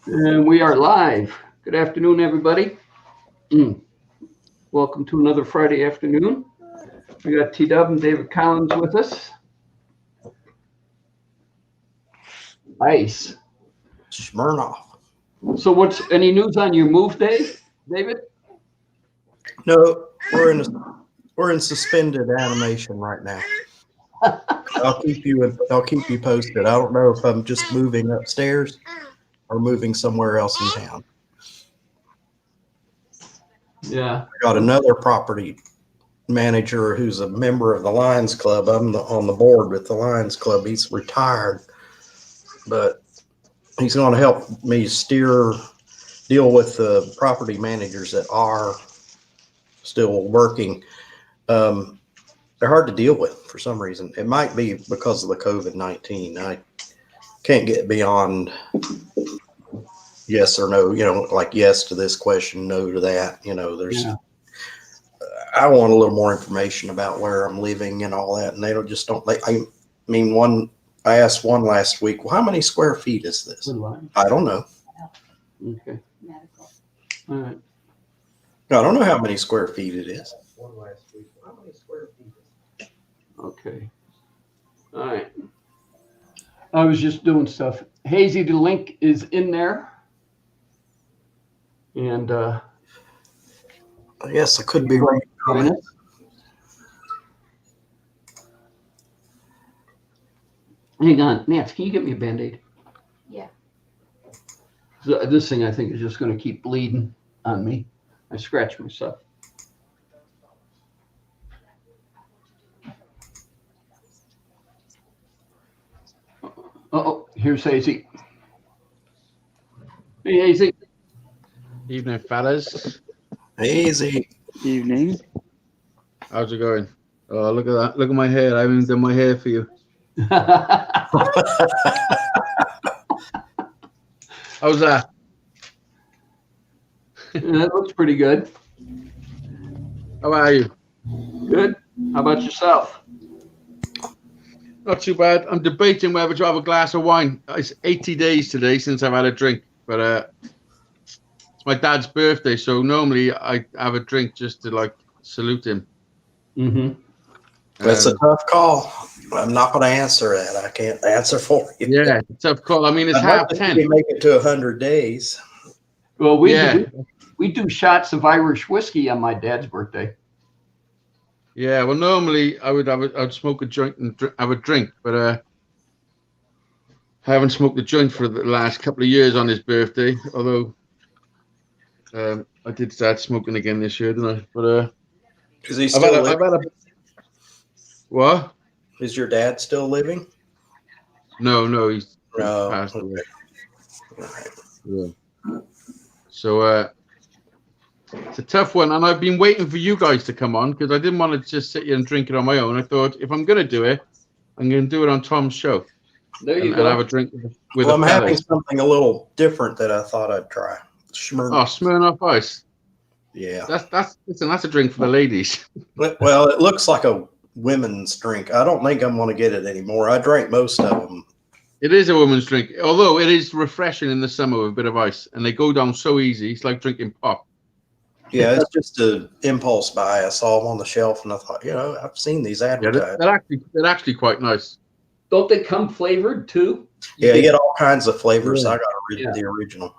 And we are live. Good afternoon, everybody. Welcome to another Friday afternoon. We got T-Dub and David Collins with us. Nice. Smirnoff. So what's any news on your move day, David? No, we're in suspended animation right now. I'll keep you posted. I don't know if I'm just moving upstairs or moving somewhere else in town. Yeah. I got another property manager who's a member of the Lions Club. I'm on the board with the Lions Club. He's retired, but he's going to help me deal with the property managers that are still working. They're hard to deal with for some reason. It might be because of the COVID-19. I can't get beyond yes or no, like yes to this question, no to that. I want a little more information about where I'm living and all that. And they I asked one last week, well, how many square feet is this? I don't know. Okay. All right. I don't know how many square feet it is. One last week. How many square feet is it? Okay. All right. I was just doing stuff. Hazy, the link is in there. And yes, I could be right. Hang on, Nance, can you get me a Band-Aid? Yeah. So this thing I think is just going to keep bleeding on me. I scratch myself. Oh, here's Hazy. Hey, Hazy. Evening, fellas. Easy. Evening. How's it going? Oh, look at that. Look at my hair. I haven't done my hair for you. How's that? That looks pretty good. How are you? Good. How about yourself? Not too bad. I'm debating whether to have a glass of wine. It's 80 days today since I've had a drink, but it's my dad's birthday, so normally I have a drink just to salute him. Mm-hmm. That's a tough call. I'm not going to answer that. I can't answer for you. Yeah, it's a tough call. I mean, it's I'd half like 10. to make it to 100 days. Well, we do shots of Irish whiskey on my dad's birthday. Yeah, well, normally I'd smoke a joint and have a drink, but I haven't smoked a joint for the last couple of years on his birthday. Although I did start smoking again this year, didn't I? But Is he still living? What? Is your dad still living? No, he's No. passed away. Right. Yeah. So it's a tough one, and I've been waiting for you guys to come on because I didn't want to just sit here and drink it on my own. I thought if I'm going to do it, I'm going to do it on Tom's show. There you go. And have a drink with I'm having fellas. something a little different that I thought I'd try. Oh, Smirnoff Ice. Yeah. That's a drink for the ladies. Well, it looks like a women's drink. I don't think I'm going to get it anymore. I drank most of them. It is a woman's drink, although it is refreshing in the summer with a bit of ice, and they go down so easy. It's like drinking pop. Yeah, it's just an impulse buy. I saw them on the shelf, and I thought, I've seen these advertised. Yeah, they're actually quite nice. Don't they come flavored too? Yeah, you get all kinds of flavors. Yeah. I got to read the original.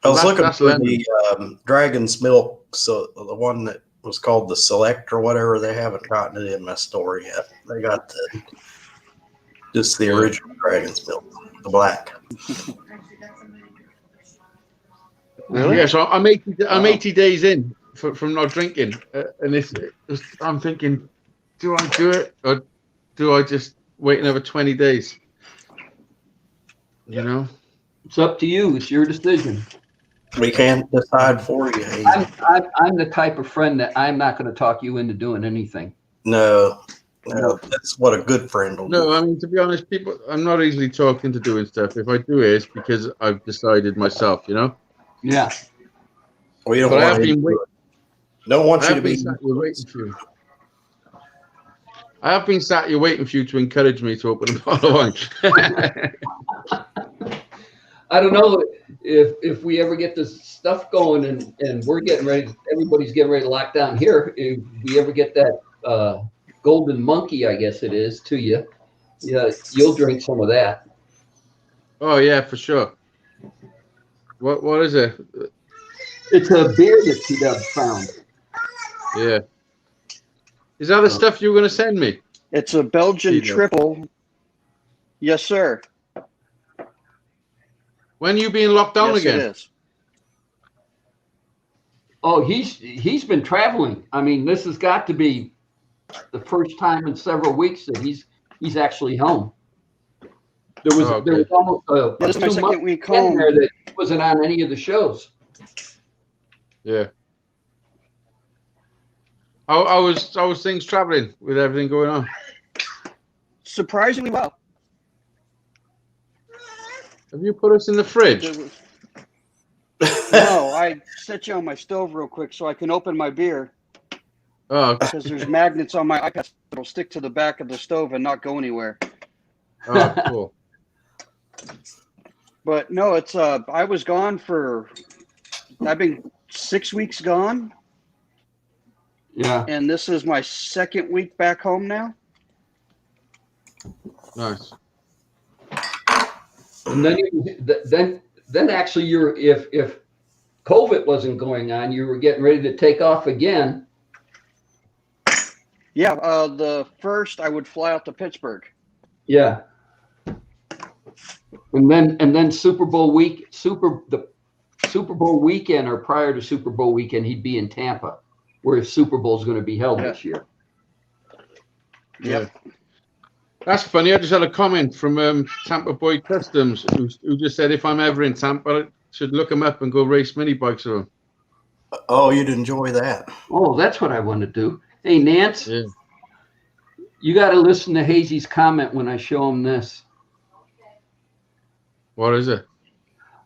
I was looking for lemon. the Dragon's Milk, so the one that was called the Select or whatever. They haven't gotten it in my store yet. They got just the original Dragon's Milk, the black. Really? Yeah, so I'm 80 days in from not drinking, and I'm thinking, do I do it or do I just wait another 20 days? You know, It's up to you. It's your decision. We can't decide for you. I'm the type of friend that I'm not going to talk you into doing anything. No, that's what a good friend will do. no, I mean, to be honest, I'm not easily talked into doing stuff. If I do it, it's because I've decided myself, Yeah. We don't But I want have you been to do it. Don't want you to be. sat here waiting for you. I have been sat here waiting for you to encourage me to open a bottle of wine. I don't know if we ever get this stuff going and we're getting ready, everybody's getting ready to lock down here. If we ever get that golden monkey, I guess it is, to you, yeah, you'll drink some of that. Oh yeah, for sure. What is it? It's a beer that T-Dub found. Yeah. Is that the stuff you were going to send me? It's a Belgian T-Dub. triple. Yes, sir. When are you being locked down Yes, again? it is. Oh, he's been traveling. I mean, this has got to be the first time in several weeks that he's actually home. There was Oh, there was okay. almost Yeah, this is my 2 months second week in home. there that he wasn't on any of the shows. Yeah. How was things traveling with everything going on? Surprisingly well. Have you put us in the fridge? There was- No, I set you on my stove real quick so I can open my beer Oh, because there's magnets on my iPad that'll stick to the back of the stove and not go anywhere. oh, cool. But no, it's I was gone I've been 6 weeks gone, Yeah. and this is my second week back home now. Nice. And then actually you're if COVID wasn't going on, you were getting ready to take off again. Yeah, the first I would fly out to Pittsburgh. Yeah. And then Super Bowl weekend or prior to Super Bowl weekend, he'd be in Tampa, where Super Bowl's going to be held this year. Yeah. That's funny. I just had a comment from Tampa Boy Customs who just said if I'm ever in Tampa, I should look him up and go race mini bikes with him. Oh, you'd enjoy that. Oh, that's what I want to do. Hey, Nance, Yeah. you got to listen to Hazy's comment when I show him this. What is it?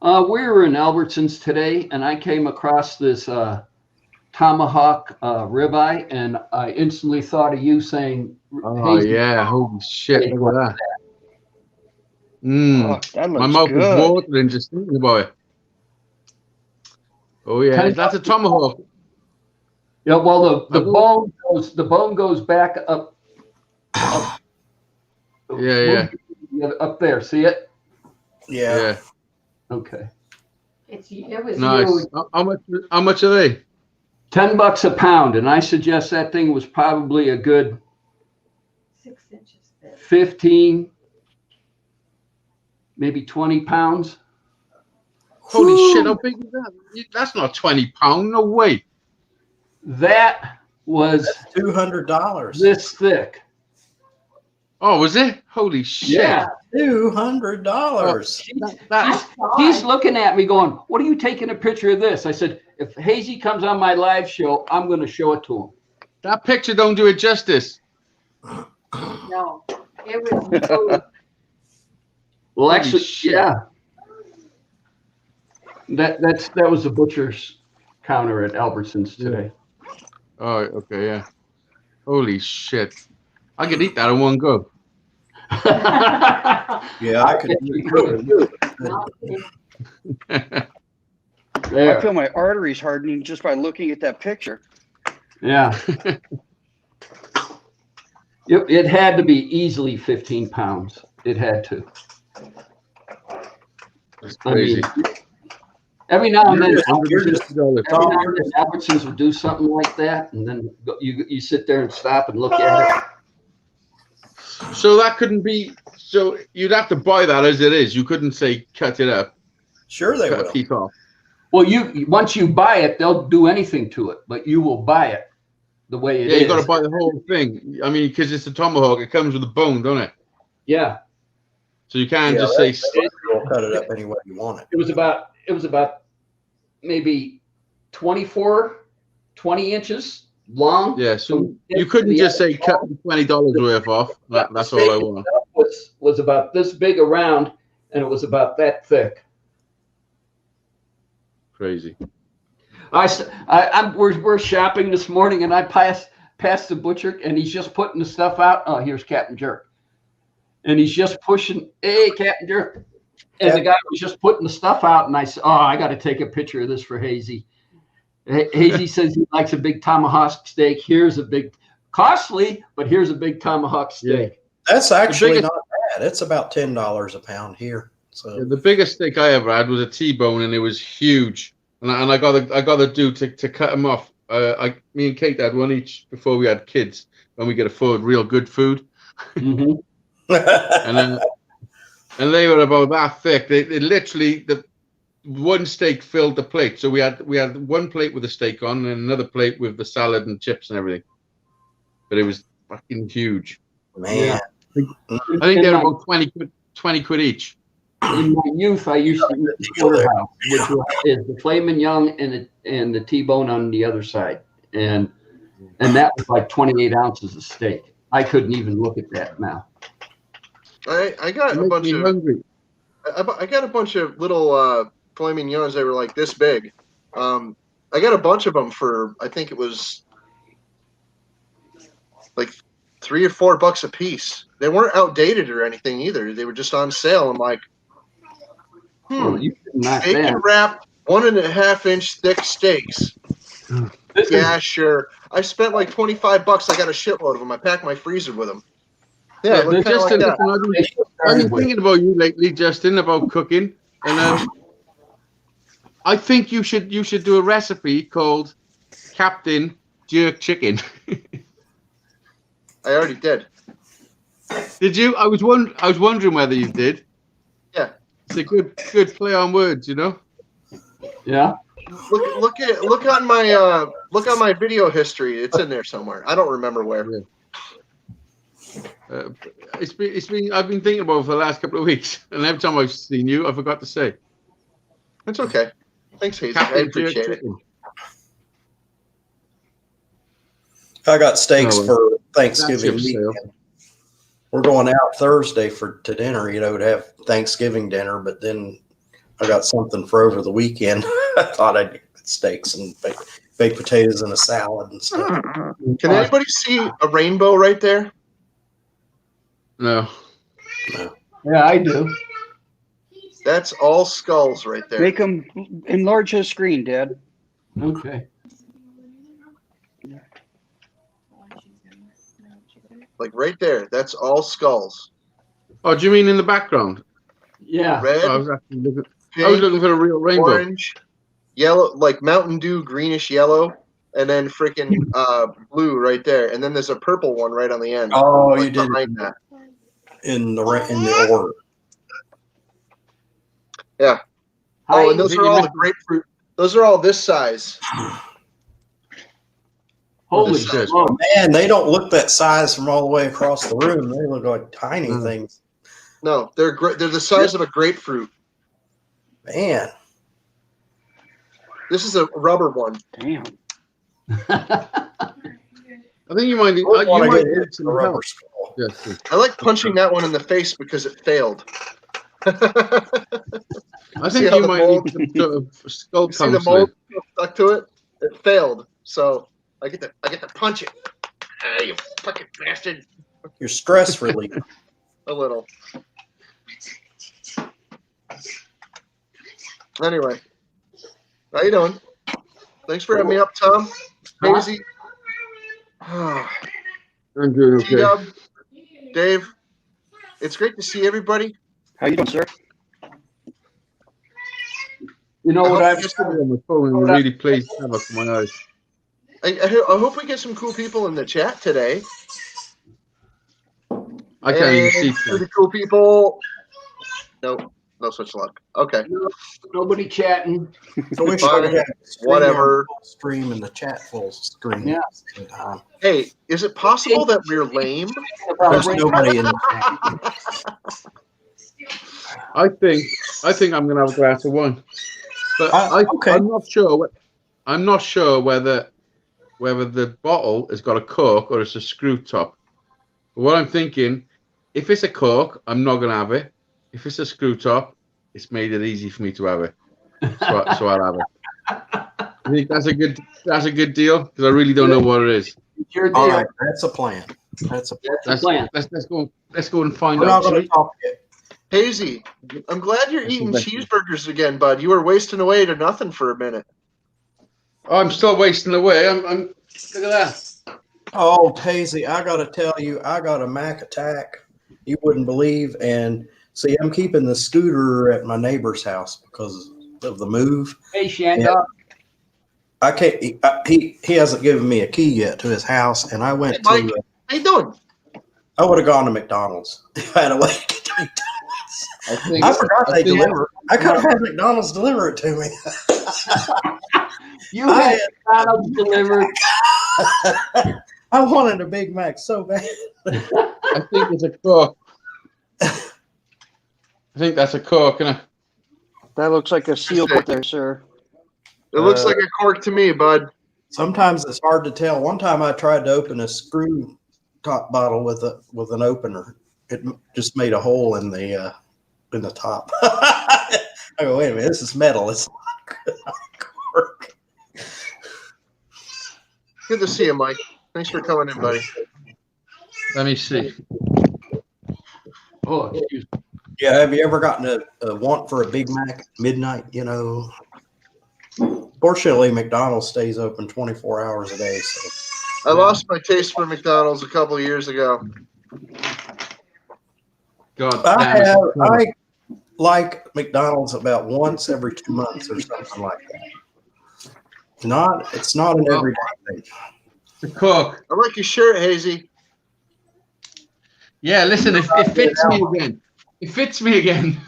We were in Albertsons today, and I came across this tomahawk ribeye, and I instantly thought of you saying, Oh Hazy, yeah! Holy shit! Look at that. Oh, Mm. that My looks mouth is good. watering just thinking about it. Oh yeah, that's a tomahawk. Yeah, well, the I bone goes back up. Yeah. Up there. See it? Yeah. Yeah. Okay. It was Nice. huge. How much are they? $10 a pound, and I suggest that thing was probably a good 6 inches thick. 15, maybe 20 pounds. Holy Woo! shit! How big is that? That's not 20 pounds. No way. That was $200. this thick. Oh, was it? Holy shit! Yeah. $200. That, He's looking at me going, "What are you taking a picture of this?" I said, "If Hazy comes on my live show, I'm going to show it to him." that picture don't do it justice. No, it was huge. Well, Holy actually, shit. yeah. That was the butcher's counter at Albertsons today. Oh, okay, yeah. Holy shit! I could eat that in one go. Yeah, I could. I There. feel my arteries hardening just by looking at that picture. Yeah. It had to be easily 15 pounds. It had to. That's I crazy. mean, every now and then, You're just Albertsons would do something like that, and then you sit there and stop and look at it. So that couldn't be. So you'd have to buy that as it is. You couldn't say cut it up, sure they cut a will. piece off. Well, once you buy it, they'll do anything to it, but you will buy it the way it Yeah, is. you got to buy the whole thing. I mean, because it's a tomahawk, it comes with a bone, don't it? Yeah. So you can't Yeah, just say. You'll cut it up any way you want it. It was about maybe 20 inches long. Yeah, so you couldn't just say cut $20 worth off. That's all I want. Was about this big around, and it was about that thick. Crazy. We're shopping this morning, and I passed the butcher, and he's just putting the stuff out. Oh, here's Captain Jerk, and he's just pushing. Hey, Captain Jerk, And the guy was just putting the stuff out, and I said, "Oh, I got to take a picture of this for Hazy." Hazy says he likes a big tomahawk steak. Here's a big, costly, but here's a big tomahawk steak. That's actually biggest- not bad. It's about $10 a pound here. So Yeah, the biggest steak I ever had was a T-bone, and it was huge. And I got the dude to cut them off. Me and Kate had one each before we had kids. When we could afford real good food, Mm-hmm. and they were about that thick. They literally the one steak filled the plate. So we had one plate with the steak on, and another plate with the salad and chips and everything. But it was fucking huge. Man, I think they were about 20 quid each. In my youth, I used to eat the porterhouse, which is the filet mignon and the T-bone on the other side, and that was like 28 ounces of steak. I couldn't even look at that now. I got a bunch of hungry. I got a bunch of little filet mignons. They were like this big. I got a bunch of them for I think it was like $3 or $4 a piece. They weren't outdated or anything either. They were just on sale. I'm like, You could knock bacon that. wrapped 1.5-inch thick steaks. This is- Yeah, sure. I spent like $25. I got a shitload of them. I packed my freezer with them. Yeah, it looked kinda Justin, like that. I've been thinking about you lately, Justin, about cooking, and I think you should do a recipe called Captain Jerk Chicken. I already did. Did you? I was wondering whether you did. Yeah. It's a good play on words, you know. Yeah. Look on my video history. It's in there somewhere. I don't remember where. It's been I've been thinking about it for the last couple of weeks, and every time I've seen you, I forgot to say. It's okay. Thanks, Hazy. I Captain Jerk appreciate it. Chicken. I got steaks Oh, for Thanksgiving that's your weekend. We're going out Thursday to dinner, to have Thanksgiving dinner, but then I got something for over the weekend. I thought I'd get steaks and baked potatoes and a salad and stuff. Can anybody see a rainbow right there? No. Yeah, I do. That's all skulls right there. Make him enlarge his screen, Dad. Okay. Like right there. That's all skulls. Oh, do you mean in the background? Yeah. Red, I was actually looking. pink, I was looking for a real rainbow. orange, yellow, like Mountain Dew, greenish yellow, and then freaking blue right there. And then there's a purple one right on the end. Oh, like you did behind that. in the order. Oh, and those are all the grapefruit. Those are all this size. Holy This is- smoke. Man, they don't look that size from all the way across the room. They look like tiny things. No, they're the size of a grapefruit. Man, This is a rubber one. Damn. I think you might need. I You want to might get need into some the rubber help. skull. Yes. I like punching that one in the face because it failed. I See think how you the might mold- need some sort of skull You see the counseling. mold stuck to it? It failed. So I get to punch it. Hey, you fucking bastard. Your stress relief. A little. Anyway, how you doing? Thanks for having me up, Tom. Hazy. I'm doing okay. T-Dub, Dave. It's great to see everybody. How you doing, sir? You know what I I've hope I'm on my phone and really plays havoc for my eyes. I hope we get some cool people in the chat today. I can't even And see. pretty cool people. No such luck. Okay. nobody chatting. So we Fine. should have Whatever. stream and the chat full screen Yeah. at the same time. Hey, is it possible that we're lame? There's nobody in the chat. I think I'm gonna have a glass of wine, but Okay. I'm not sure. I'm not sure whether the bottle has got a cork or it's a screw top. But what I'm thinking, if it's a cork, I'm not gonna have it. If it's a screw top, it's made it easy for me to have it. So I'll have it. I think that's a good deal because I really don't know what it is. It's your All deal. right, that's a plan. That's a plan. That's the plan. Let's go and find We're not out. going to talk yet. Hazy, I'm glad you're eating cheeseburgers again, bud. You were wasting away to nothing for a minute. I'm still wasting away. I'm look at that. Oh, Tazy, I gotta tell you, I got a Mac attack. You wouldn't believe. And see, I'm keeping the scooter at my neighbor's house because of the move. Hey, Shanda. I can't. He hasn't given me a key yet to his house, and I went Hey, Mike, to. how you doing? I would have gone to McDonald's if I had a way to get to McDonald's. I forgot they deliver. I could have had McDonald's deliver it to me. You had McDonald's delivered. I wanted a Big Mac so bad. I think it's a cork. I think that's a cork, isn't it? That looks like a seal put there, sir. It looks like a cork to me, bud. Sometimes it's hard to tell. One time I tried to open a screw top bottle with an opener. It just made a hole in the top. I go, wait a minute, this is metal. It's not cork. Good to see you, Mike. Thanks for coming in, buddy. Let me see. Oh, excuse me. Yeah, have you ever gotten a want for a Big Mac at midnight? You know, fortunately, McDonald's stays open 24 hours a day. So I lost my taste for McDonald's a couple of years ago. God I like McDonald's about once every 2 months or something like that. It's not an everyday thing. the cork. I like your shirt, Hazy. Yeah, listen, it fits me again. It fits me again.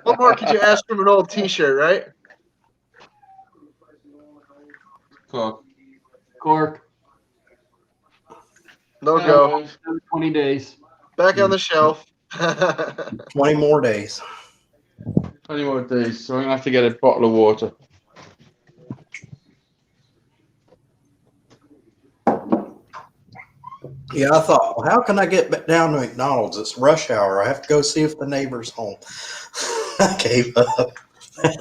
What more could you ask from an old T-shirt, right? Cork. Cork. No go. 20 days. Back on the shelf. 20 more days. 20 more days, so I'm gonna have to get a bottle of water. Yeah, I thought, well, how can I get down to McDonald's? It's rush hour. I have to go see if the neighbor's home. I gave up.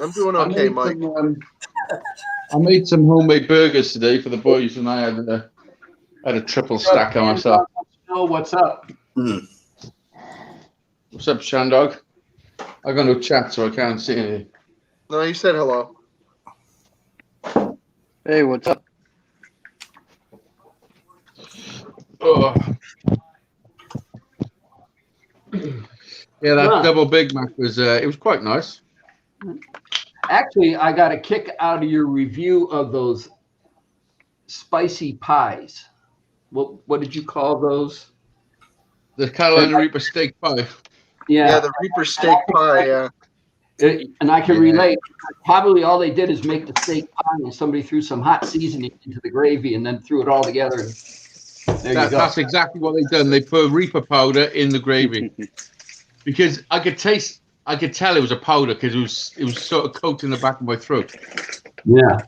I'm doing okay, Mike. I made some homemade burgers today for the boys, and I had a triple stack on myself. Oh, what's up? What's up, Shandog? I got no chat, so I can't see anything. No, you said hello. Hey, what's up? Oh. Yeah, that double Big Mac was it was quite nice. Actually, I got a kick out of your review of those spicy pies. What did you call those? The Carolina Reaper steak pie. Yeah, the Reaper steak pie, yeah. And I can relate. Probably all they did is make the steak pie and somebody threw some hot seasoning into the gravy and then threw it all together. There you go. That's exactly what they've done. They put Reaper powder in the gravy because I could tell it was a powder because it was sort of coating the back of my throat. Yeah.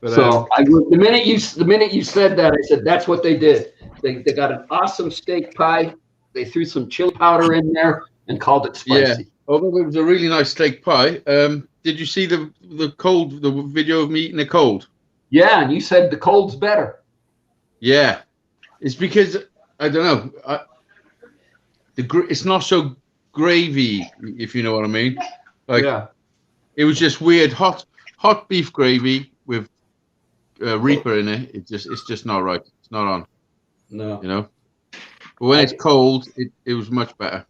But, So the minute you said that, I said that's what they did. They got an awesome steak pie. They threw some chili powder in there and called it spicy. Yeah. Although it was a really nice steak pie. Did you see the video of me eating it cold? Yeah, and you said the cold's better. Yeah, it's because I don't know. It's not so gravy, if you know what I mean. Like, yeah. It was just weird hot beef gravy with Reaper in it. It's just not right. It's not on. No. You know. But when it's cold, it was much better.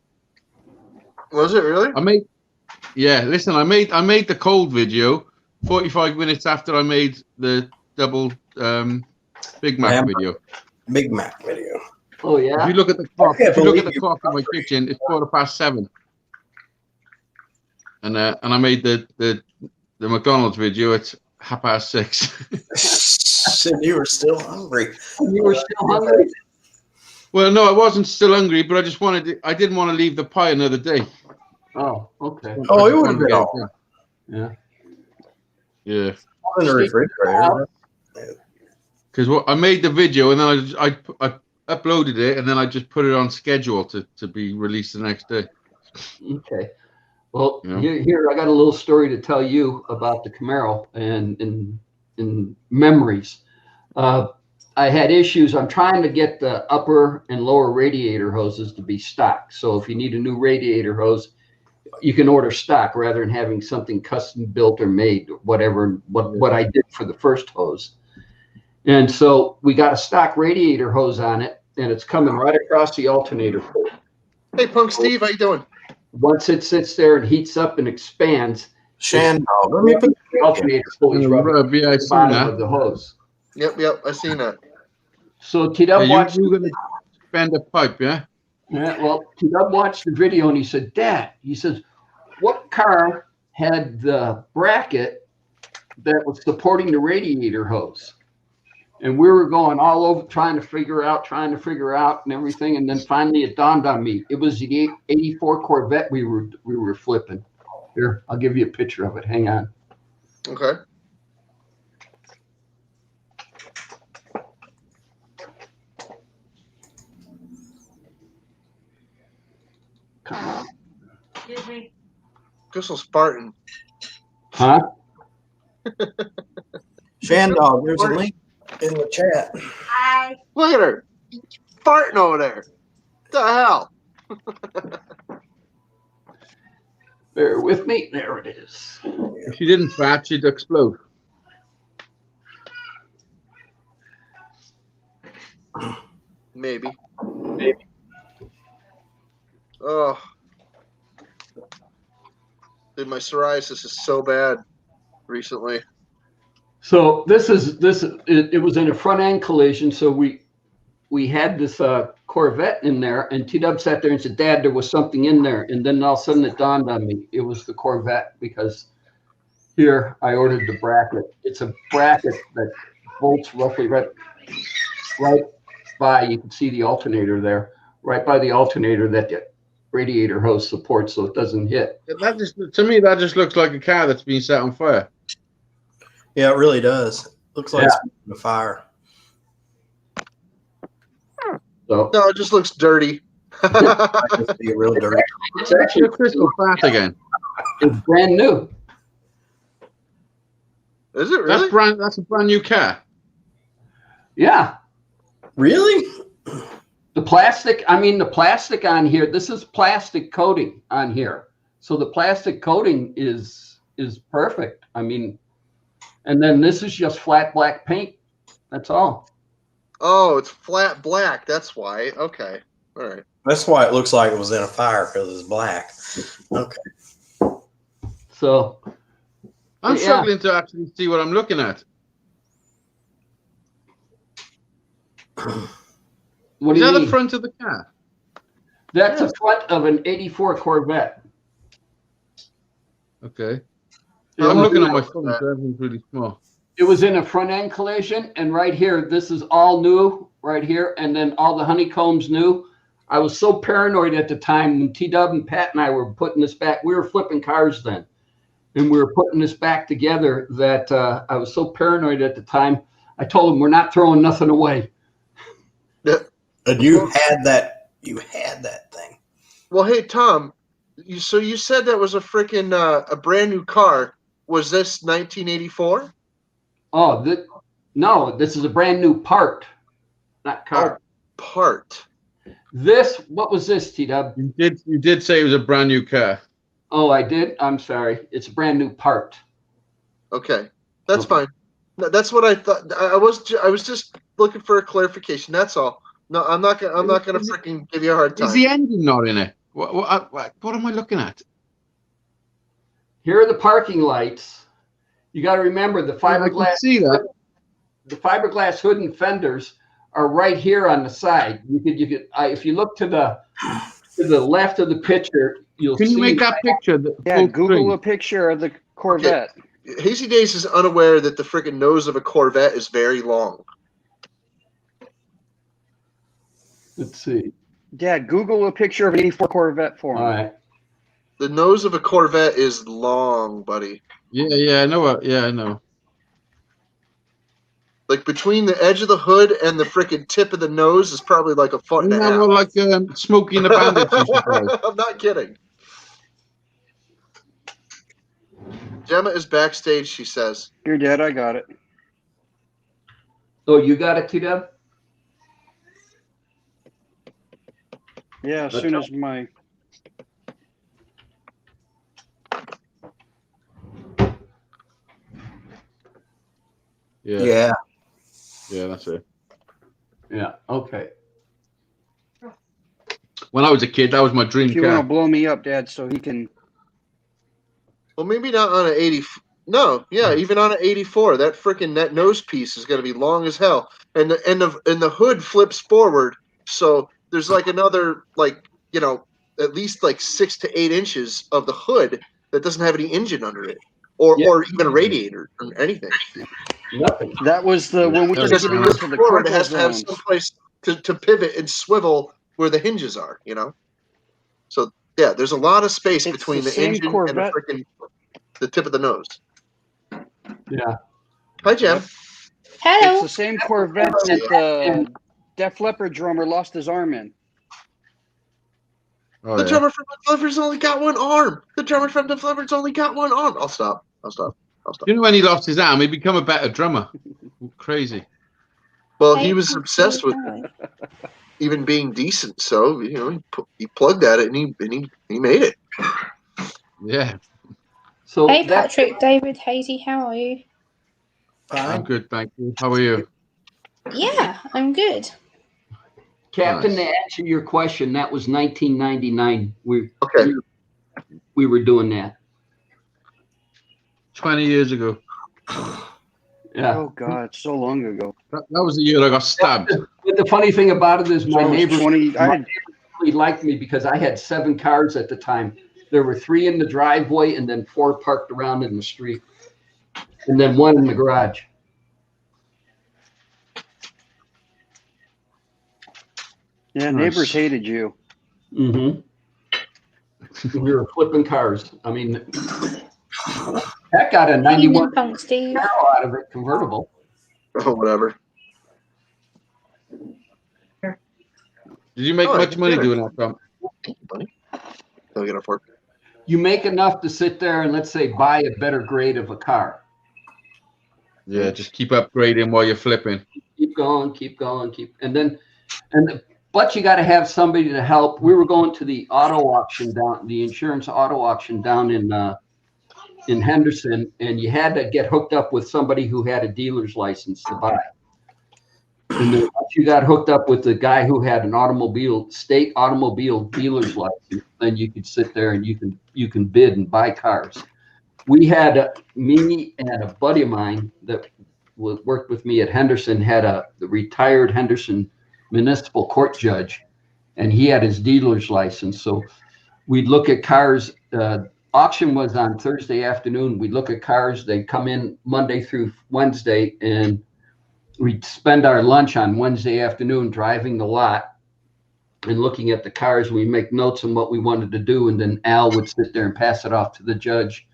Was it really? I made the cold video 45 minutes after I made the double Big Mac video. Big Mac video. Oh yeah. If you look at the clock, in my kitchen, it's 7:15. And I made the McDonald's video at 6:30. And you were still hungry. You were still hungry? Well, no, I wasn't still hungry, but I didn't want to leave the pie another day. Oh, okay. Oh, it would have been all. Yeah. Yeah. In the refrigerator. Because I made the video and then I uploaded it and then I just put it on schedule to be released the next day. Okay. Well, Yeah. here I got a little story to tell you about the Camaro and in memories. I I had issues. I'm trying to get the upper and lower radiator hoses to be stock. So if you need a new radiator hose, you can order stock rather than having something custom built or made, whatever, what I did for the first hose. And so we got a stock radiator hose on it, and it's coming right across the alternator port. Hey, Punk Steve, how you doing? Once it sits there and heats up and expands, Shandog, let me put the alternator pulley rubbing Yeah, I the seen bottom that. of the hose. Yep, I seen that. So T-Dub watched. You're going to spend a pipe, yeah? Yeah, well, T-Dub watched the video and he said, Dad, he says, what car had the bracket that was supporting the radiator hose? And we were going all over trying to figure out and everything. And then finally it dawned on me. It was the 84 Corvette we were flipping. Here, I'll give you a picture of it. Hang on. Okay. Come on. Excuse me. Crystal Spartan. Huh? Shandog, there's a link in the chat. Hi. Look at her. Farting over there. What the hell? Bear with me. There it is. If she didn't fart, she'd explode. Maybe. Oh. Dude, my psoriasis is so bad recently. So it was in a front end collision. So we had this Corvette in there, and T-Dub sat there and said, Dad, there was something in there. And then all of a sudden it dawned on me, it was the Corvette, because here I ordered the bracket. It's a bracket that bolts roughly right by, you can see the alternator there, right by the alternator that the radiator hose supports so it doesn't hit. To me, that just looks like a car that's been set on fire. Yeah, it really does. Looks like it's a fire. So No, it just looks dirty. It's be real dirty. it's actually Your crystal fart again. it's brand new. Is it really? That's a brand new car. Yeah. Really? The plastic on here, this is plastic coating on here. So the plastic coating is perfect. I mean, and then this is just flat black paint. That's all. Oh, it's flat black. That's why. Okay. All right. That's why it looks like it was in a fire, because it's black. Okay. So I'm Yeah. struggling to actually see what I'm looking at. what Is do you that the mean? front of the car? That's the front of an 84 Corvette. Okay. How I'm long looking ago at my was phone, that? so everything's really small. It was in a front end collision, and right here, this is all new right here, and then all the honeycombs new. I was so paranoid at the time when T-Dub and Pat and I were putting this back. We were flipping cars then, and we were putting this back together that I was so paranoid at the time. I told them we're not throwing nothing away. And you had that thing. Well, hey, Tom, so you said that was a freaking a brand new car. Was this 1984? Oh, no, this is a brand new part, not car. Part. What was this, T-Dub? You did say it was a brand new car. Oh, I did? I'm sorry. It's a brand new part. Okay, that's Okay. fine. That's what I thought. I was just looking for a clarification. That's all. No, I'm not gonna freaking give you a hard Is time. the engine not in it? What am I looking at? Here are the parking lights. You got to remember the I can fiberglass. see that. The fiberglass hood and fenders are right here on the side. You could. If you look to the left of the picture, you'll Can see. you make that picture? Yeah, Google a picture of the Corvette. Hazy Days is unaware that the freaking nose of a Corvette is very long. Let's see. Dad, Google a picture of an 84 Corvette for All me. right. The nose of a Corvette is long, buddy. Yeah, I know. Yeah, I know. Like between the edge of the hood and the freaking tip of the nose is probably like a foot and a half. Well, like Smokey and the Bandits used to play. I'm not kidding. Gemma is backstage, she says. Here, Dad, I got it. Oh, you got it, T-Dub? Yeah, as soon as my Yeah. Yeah. That's it. Yeah. Okay. When I was a kid, that was my dream if you want to car. blow me up, Dad, so he can. Well, maybe not on an 80. No, yeah, even on an 84, that nose piece is going to be long as hell, and the hood flips forward, so there's like another at least like 6 to 8 inches of the hood that doesn't have any engine under it, Yeah. or even a radiator or anything. Nothing. That was the when we Because started Because getting it into the forward, it critical has to have zones. some place to pivot and swivel where the hinges are. So yeah, there's a lot of space It's between the the same engine Corvette. and the tip of the nose. Yeah. Hi, Jen. It's Hello. the same Corvette that the Def Leppard drummer lost his arm in. Oh, The yeah. drummer from Def Leppard's only got one arm. The drummer from Def Leppard's only got one arm. I'll stop. You know when he lost his arm, he became a better drummer. Crazy. Well, Hey, he was obsessed with hi. even being decent, so he plugged at it and he made it. Yeah. So Hey, that Patrick, David, Hazy, how are you? I'm Fine. good, thank you. How are you? Yeah, I'm good. Captain, Nice. to answer your question, that was 1999. Okay. We were doing that. 20 years ago. Yeah. Oh God, so long ago. That was the year I got stabbed. But the funny thing about it is So my I was neighbors 20. I had really liked me because I had 7 cars at the time. There were 3 in the driveway and then 4 parked around in the street, and then 1 in the garage. yeah, Nice. neighbors hated you. Mm-hmm. We were flipping cars. I mean, that got a Evening, 91 Punk Steve. Camaro out of it, convertible. Oh, whatever. Did you make Oh, I much did money it. doing that, Tom? I'll get a fork. You make enough to sit there and, let's say, buy a better grade of a car. Yeah, just keep upgrading while you're flipping. Keep going, but you got to have somebody to help. We were going to the insurance auto auction down in Henderson, and you had to get hooked up with somebody who had a dealer's license to buy. And then once you got hooked up with the guy who had an state automobile dealer's license, then you could sit there and you can bid and buy cars. We had me and a buddy of mine that worked with me at Henderson had the retired Henderson municipal court judge, and he had his dealer's license. So we'd look at cars. Auction was on Thursday afternoon. We'd look at cars. They'd come in Monday through Wednesday, and we'd spend our lunch on Wednesday afternoon driving the lot and looking at the cars. We make notes on what we wanted to do, and then Al would sit there and pass it off to the judge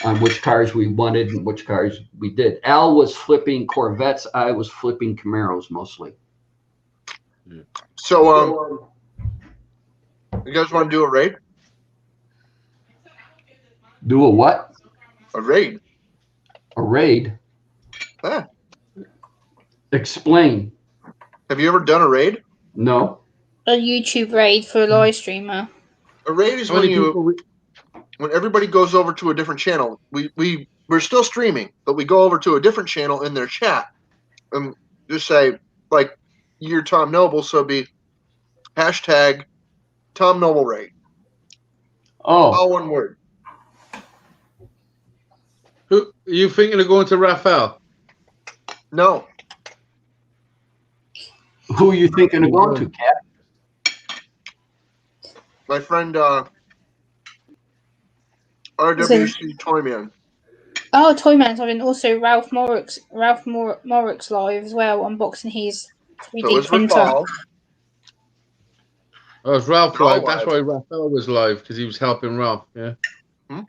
on which cars we wanted and which cars we did. Al was flipping Corvettes. I was flipping Camaros mostly. So, you guys want to do a raid? Do a what? A raid. A raid? Ah. Explain. Have you ever done a raid? No. A YouTube raid for a live streamer. A raid is How when many people? when everybody goes over to a different channel. We're still streaming, but we go over to a different channel in their chat and just say, like, you're Tom Noble, so be hashtag Tom Noble raid. Oh, All one word. Who are you thinking of going to Raphael? No. who are you thinking of going to, Cap? My friend RWC Toyman. Oh, Toyman's having also Ralph Morrick's live as well, unboxing his 3D So it's printer. Raphael. Oh, it's Ralph They're all live. That's live. why Raphael was live, because he was helping Ralph. Yeah.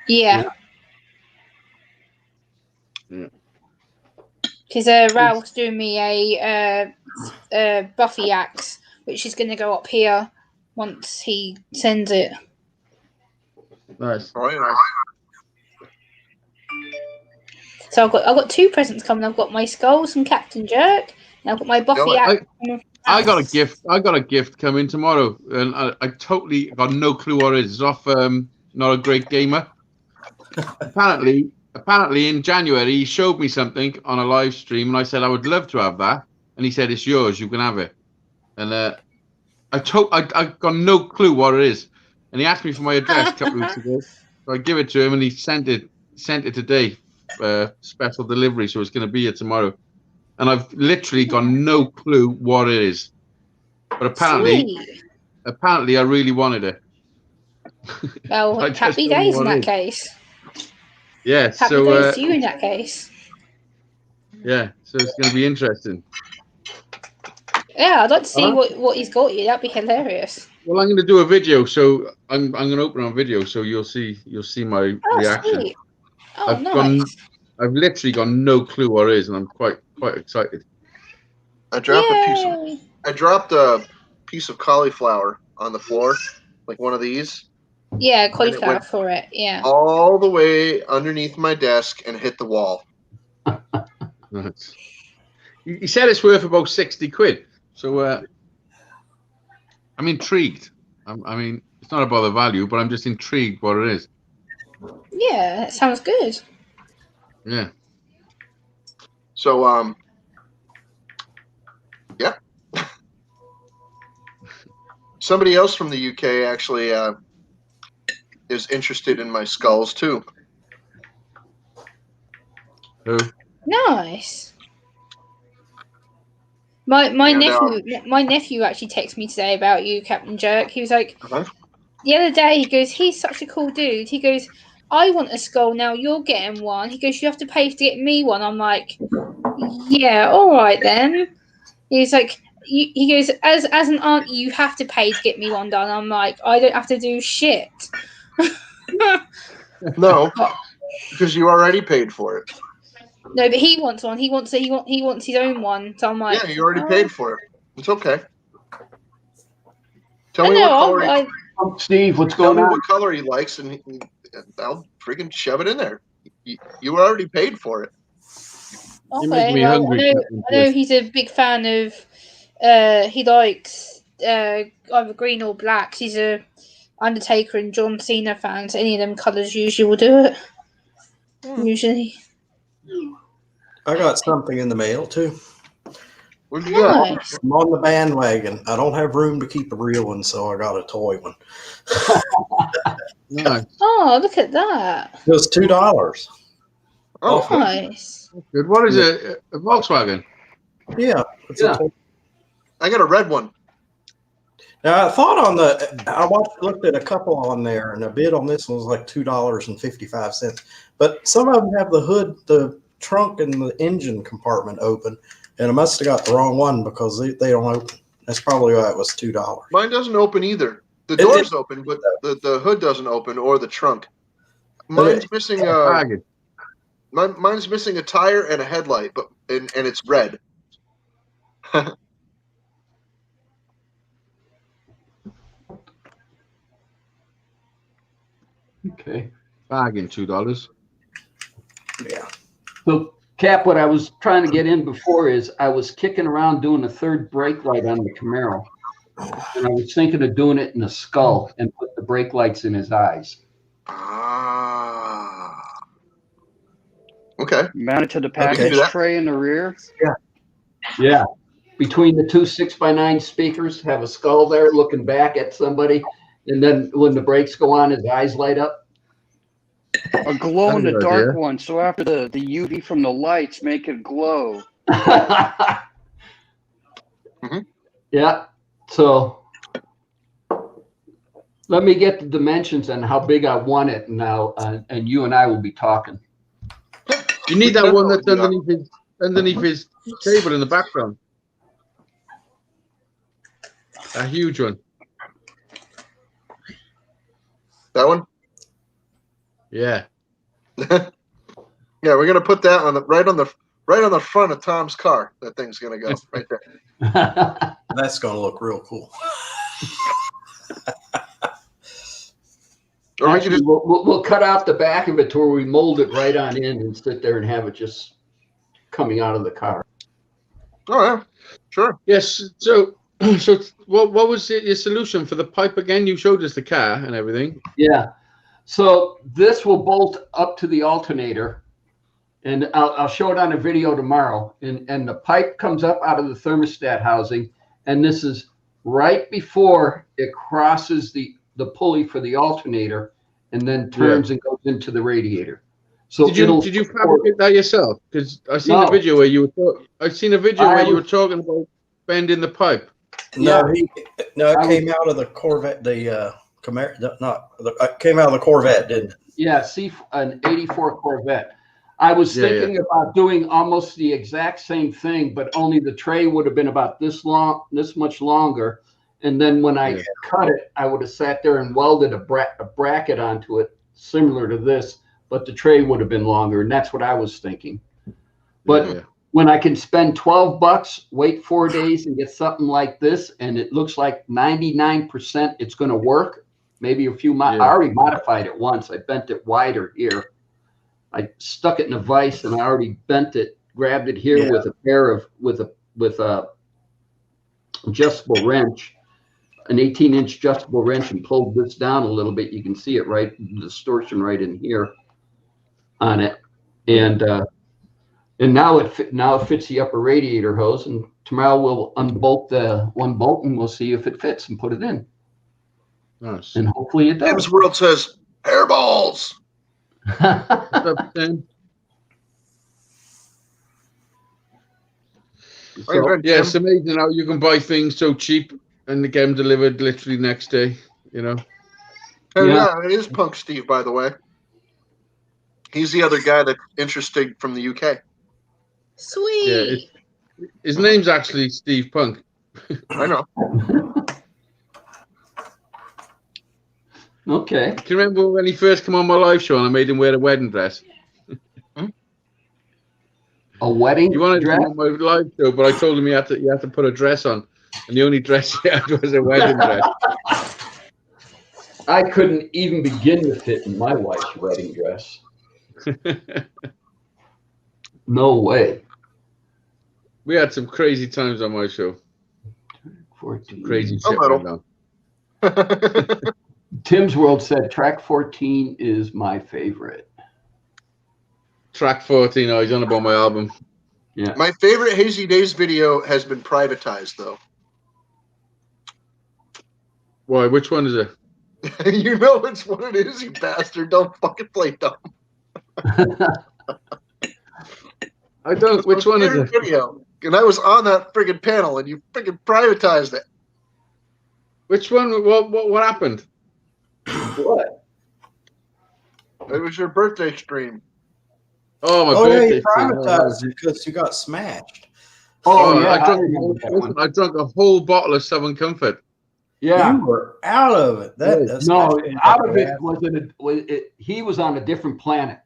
Yeah. Yeah. Because Ralph's doing me a Buffy axe, which is going to go up here once he sends it. Nice. Oh, yeah. So I've got 2 presents coming. I've got my skulls from Captain Jerk, and I've got my Buffy No, axe I got a gift. I got a gift coming tomorrow, and I totally got no clue what it is. It's off Not a Great Gamer. apparently in January he showed me something on a live stream, and I said I would love to have that, and he said it's yours. You can have it. And I got no clue what it is, and he asked me for my address a couple of weeks ago. So I give it to him, and he sent it today, special delivery. So it's going to be here tomorrow. And I've literally got no clue what it is, but apparently I really wanted it. Well, I just happy don't know days in what that it is. case. Yeah, Happy so days to you in that case. yeah, so it's going to be interesting. Yeah, I'd like to see what he's got you. That'd be hilarious. Well, I'm going to do a video, so I'm going to open on video, so you'll see my reaction. Sweet. Oh, nice. I've literally got no clue what it is, and I'm quite excited. I dropped a piece of cauliflower on the floor, like one of these. Yeah, cauliflower for it. Yeah. All the way underneath my desk and hit the wall. Nice. He said it's worth about 60 quid. So I'm intrigued. I mean, it's not about the value, but I'm just intrigued what it is. Yeah, that sounds good. Yeah. So yeah. Somebody else from the UK actually is interested in my skulls too. Who? Nice. My nephew actually texted me today about you, Captain Jerk. He was like, the other day, he goes, he's such a cool dude. He goes, I want a skull now. You're getting one. He goes, you have to pay to get me one. I'm like, yeah, all right then. He's like, he goes, as an aunt, you have to pay to get me one done. I'm like, I don't have to do shit. No, because you already paid for it. No, but he wants one. He wants his own one. So I'm like, yeah, you already paid for it. It's okay. Tell I me know, what color. Steve, what's Tell going me on? what color he likes, and I'll freaking shove it in there. You already paid for it. You make me hungry. I know he's a big fan of. He likes either green or black. He's a Undertaker and John Cena fan. So any of them colours usually will do it. Usually. I got something in the mail too. What'd you got? Nice. I'm on the bandwagon. I don't have room to keep a real one, so I got a toy one. Nice. Oh, look at that. It was $2. Oh, Nice. Good. What is it? A Volkswagen? Yeah. It's Yeah. a toy. I got a red one. Now I thought looked at a couple on there, and a bid on this one was like $2.55. But some of them have the hood, the trunk, and the engine compartment open, and I must have got the wrong one because they don't open. That's probably why it was $2. Mine doesn't open either. The door's open, but the hood doesn't open, or the trunk. Mine's missing mine's missing a tire and a headlight, but and it's red. Okay. Bargain, $2. Yeah. So, Cap, what I was trying to get in before is I was kicking around doing a third brake light on the Camaro. And I was thinking of doing it in the skull and put the brake lights in his eyes. Ah. Okay. Mount it to the can do package that. tray in the rear. Yeah. Between the two 6x9 speakers, have a skull there looking back at somebody. And then when the brakes go on, his eyes light up. A glow in the Good dark idea. one. So after the UV from the lights make it glow. Yeah. So let me get the dimensions and how big I want it now, and you and I will be talking. You need that one that's underneath his table in the background. A huge one. That one? Yeah. Yeah, we're gonna put that on the right on the front of Tom's car. That thing's gonna go right there. That's going to look real cool. Or we could Actually, just, we'll cut out the back of it to where we mold it right on in and sit there and have it just coming out of the car. oh Sure. Yes. So what was your solution for the pipe again? You showed us the car and everything. Yeah. So this will bolt up to the alternator, and I'll show it on a video tomorrow. And the pipe comes up out of the thermostat housing, and this is right before it crosses the pulley for the alternator, and then turns and goes into the radiator. So did you fabricate that yourself? Because I've seen a video where you were talking about bending the pipe. No, it came out of the Corvette. The Camaro, it came out of the Corvette, didn't it? Yeah, an '84 Corvette. I was thinking about doing almost the exact same thing, but only the tray would have been about this much longer. And then when I cut it, I would have sat there and welded a bracket onto it, similar to this, but the tray would have been longer, and that's what I was thinking. But when I can spend $12, wait 4 days, and get something like this, and it looks like 99% it's going to work. Maybe a few. I already modified it once. I bent it wider here. I stuck it in a vise, and I already bent it. Grabbed it here with a pair of with a adjustable wrench, an 18-inch adjustable wrench, and pulled this down a little bit. You can see it right, the distortion right in here on it, and now it fits the upper radiator hose. And tomorrow we'll unbolt the one bolt, and we'll see if it fits and put it in. Nice. And hopefully it does. Tim's World says hairballs. What's up, Tim? It's amazing how you can buy things so cheap and get them delivered literally next day. You know. Yeah, it is Punk Steve, by the way. He's the other guy that's interested from the UK. Sweet. Yeah, his name's actually Steve Punk. I know. Okay. Can you remember when he first came on my live show and I made him wear a wedding dress? A wedding He wanted dress? to come on my live show, but I told him you had to put a dress on, and the only dress he had was a wedding dress. I couldn't even begin to fit in my wife's wedding dress. No way. We had some crazy times on my show. 14. Crazy shit went on. Tim's World said track 14 is my favorite. Track 14, he's on about my album. Yeah. My favorite Hazy Days video has been privatized, though. Why? Which one is it? You know which one it is, you bastard. Don't fucking play dumb. I don't. Which one is it? Video. And I was on that friggin' panel, and you friggin' privatized it. Which one? What happened? What? It was your birthday stream. Oh, my birthday. You privatized it because you got smashed. Oh, yeah. I drank a whole bottle of Southern Comfort. Yeah. You were out of it. That's out of it he was on a different planet.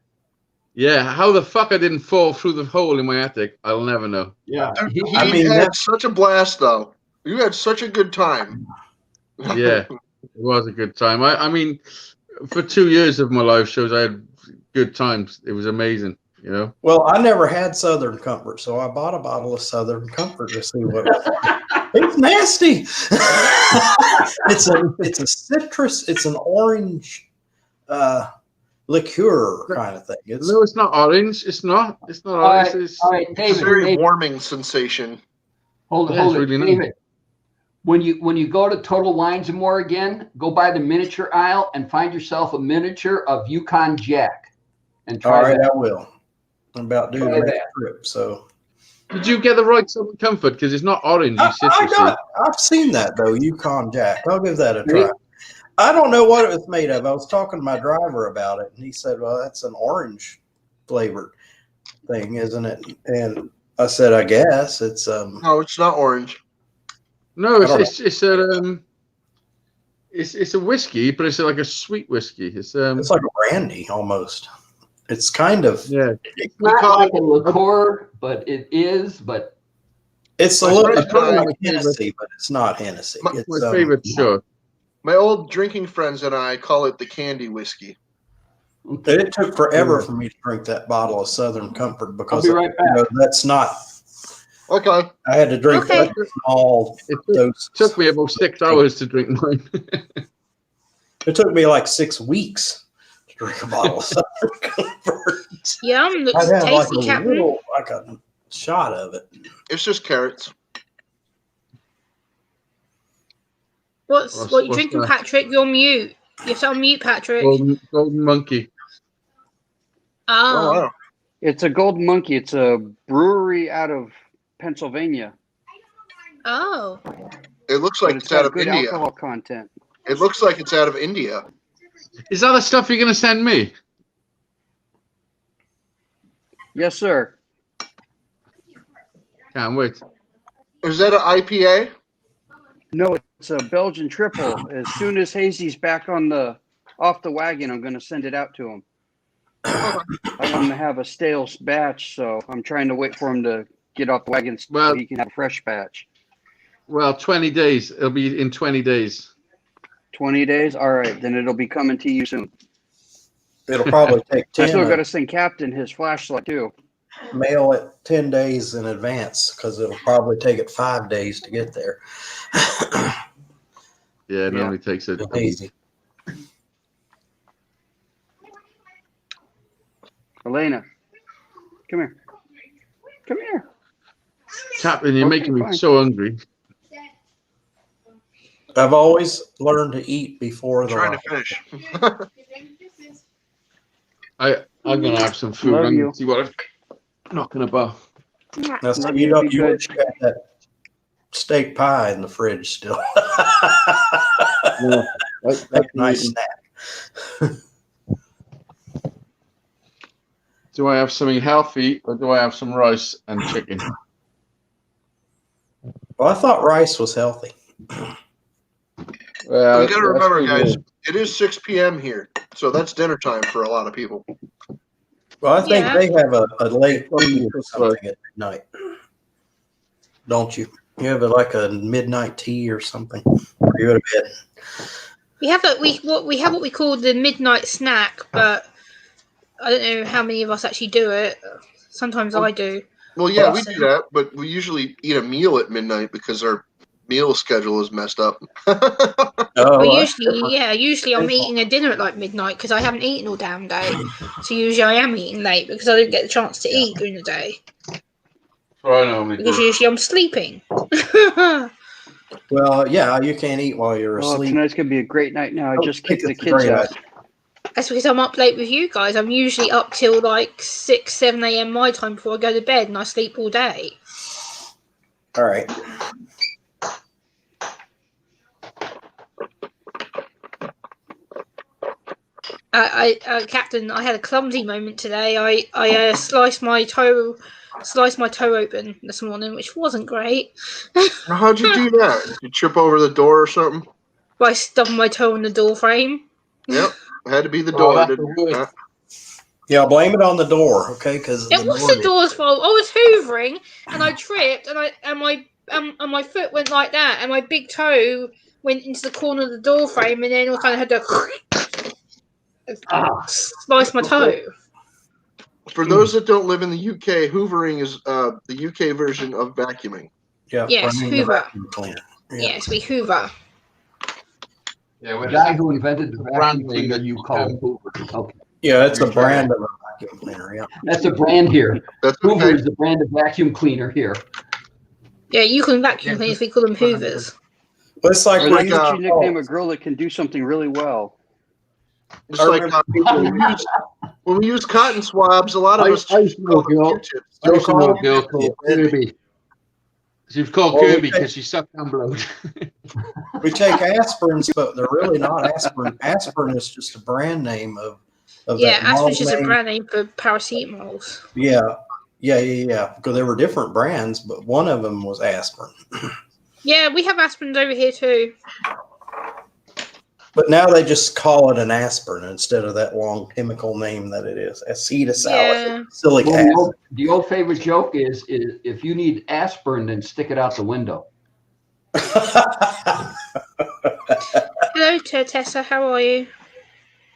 Yeah, how the fuck I didn't fall through the hole in my attic, I'll never know. Yeah. He had such a blast, though. You had such a good time. Yeah, it was a good time. I mean, for 2 years of my live shows, I had good times. It was amazing, you know. Well, I never had Southern Comfort, so I bought a bottle of Southern Comfort to see what it's nasty. It's a citrus. It's an orange liqueur kind of thing. No, it's not orange. It's not. It's not orange. All right, David. It's a very warming sensation. Hold it, really David. nice. When you go to Total Wines and More again, go by the miniature aisle and find yourself a miniature of Yukon Jack. And try all right, that. I will. I'm about due to make a trip, so. Did you get the right Southern Comfort? Because it's not orange. I've seen that though, Yukon Jack. I'll give that a try. I don't know what it was made of. I was talking to my driver about it, and he said, "Well, that's an orange flavored thing, isn't it?" And I said, "I guess it's." No, it's not orange. No, it's a whiskey, but it's like a sweet whiskey. It's like a brandy almost. It's kind of It's not like a liqueur, but it is. But it's a little. It's probably like Hennessy, but it's not Hennessy. my It's favorite. Sure. My old drinking friends and I call it the candy whiskey. It took forever for me to drink that bottle of Southern Comfort because I'll be right back. that's not Okay. I had to drink Okay. one small It dose. took me about 6 hours to drink mine. It took me like 6 weeks to drink a bottle of Southern Comfort. Yum, looks I'd have like tasty, a Captain. little, like a shot of it. It's just carrots. What you What's drinking, that? Patrick? You're mute. You have to unmute, Patrick. Golden Monkey. Oh, wow. It's a Golden Monkey. It's a brewery out of Pennsylvania. Oh. It looks But like it's it's out got of good India. alcohol content. It looks like it's out of India. Is that the stuff you're going to send me? Yes, sir. Can't wait. Is that an IPA? No, it's a Belgian triple. As soon as Hazy's back off the wagon, I'm going to send it out to him. I want him to have a stale batch, so I'm trying to wait for him to get off the wagon so Well- he can have a fresh batch. Well, 20 days. It'll be in 20 days. 20 days? All right, then it'll be coming to you soon. It'll probably take I 10 still got to to send Captain his flashlight, too. mail it 10 days in advance because it'll probably take it 5 days to get there. Yeah, it normally takes it. Easy. Elena, come here. Come here. Captain, you're Okay, making me fine. so hungry. I've always learned to eat before I'm the trying to light. finish. I'm going to have some food. Love I'm you. going to see what I'm knocking about. Now, so Love you you, don't, be you good. wish you had that steak pie in the fridge still. That's a nice snack. Do I have something healthy or do I have some rice and chicken? Well, I thought rice was healthy. Well, You got to remember, that's guys, good. it is 6 p.m. here, so that's dinner time for a lot of people. Well, I think Yeah. they have a late tea or something at midnight. Don't you? You have like a midnight tea or something. Or you go to bed. We have what we call the midnight snack, but I don't know how many of us actually do it. Sometimes I do. Well, yeah, we do that, but we usually eat a meal at midnight because our meal schedule is messed up. Oh, Well, that's different. usually I'm eating a dinner at like midnight because I haven't eaten all damn day. So usually I am eating late because I don't get the chance to eat during the day. That's what I normally Because do. usually I'm sleeping. Well, yeah, you can't eat while you're Oh, asleep. tonight's going to be a great night now. I Don't just think kicked the it's a kids great out. That's because I'm up late with you guys. I'm usually up till like 6, 7 a.m. my time before I go to bed, and I sleep all day. All right. Captain, I had a clumsy moment today. I sliced my toe open this morning, which wasn't great. How'd you do that? Did you trip over the door or something? By stubbing my toe on the door frame. Yep, it had to be the Oh, door. that's didn't the it? worst. Yeah, blame it on the door, okay? Because It was the door's fault. I was hoovering and I tripped and my foot went like that and my big toe went into the corner of the door frame and then I kind of had to slice my toe. For those that don't live in the UK, hoovering is the UK version of vacuuming. Yeah, Yes, running the Hoover. vacuum cleaner. Yeah. Yes, we hoover. Yeah, The guy who invented the brand vacuum name cleaner, that you you call have. it Hoover. Okay. Yeah, it's a brand of a vacuum cleaner. Yeah. That's a brand here. That's Hoover okay. is the brand of vacuum cleaner here. Yeah, you can vacuum cleaners. We call them hoovers. Well, it's like Or Why like, when don't you nickname a girl that can do something really well? It's like when we use cotton swabs, a lot of us I call know, them girl. Q-tips. I used to know a girl Yeah. called Kirby. She was called Well, we Kirby take- because she sucked down blood. we take aspirins, but they're really not aspirin. Aspirin is just a brand name of Yeah, that aspirin's just a name. brand name for paracetamols. Yeah. Because there were different brands, but one of them was aspirin. Yeah, we have aspirins over here too. But now they just call it an aspirin instead of that long chemical name that it is. Yeah. Acetylsalicylic Well, acid. the old favorite joke is if you need aspirin, then stick it out the window. Hello, Tessa. How are you?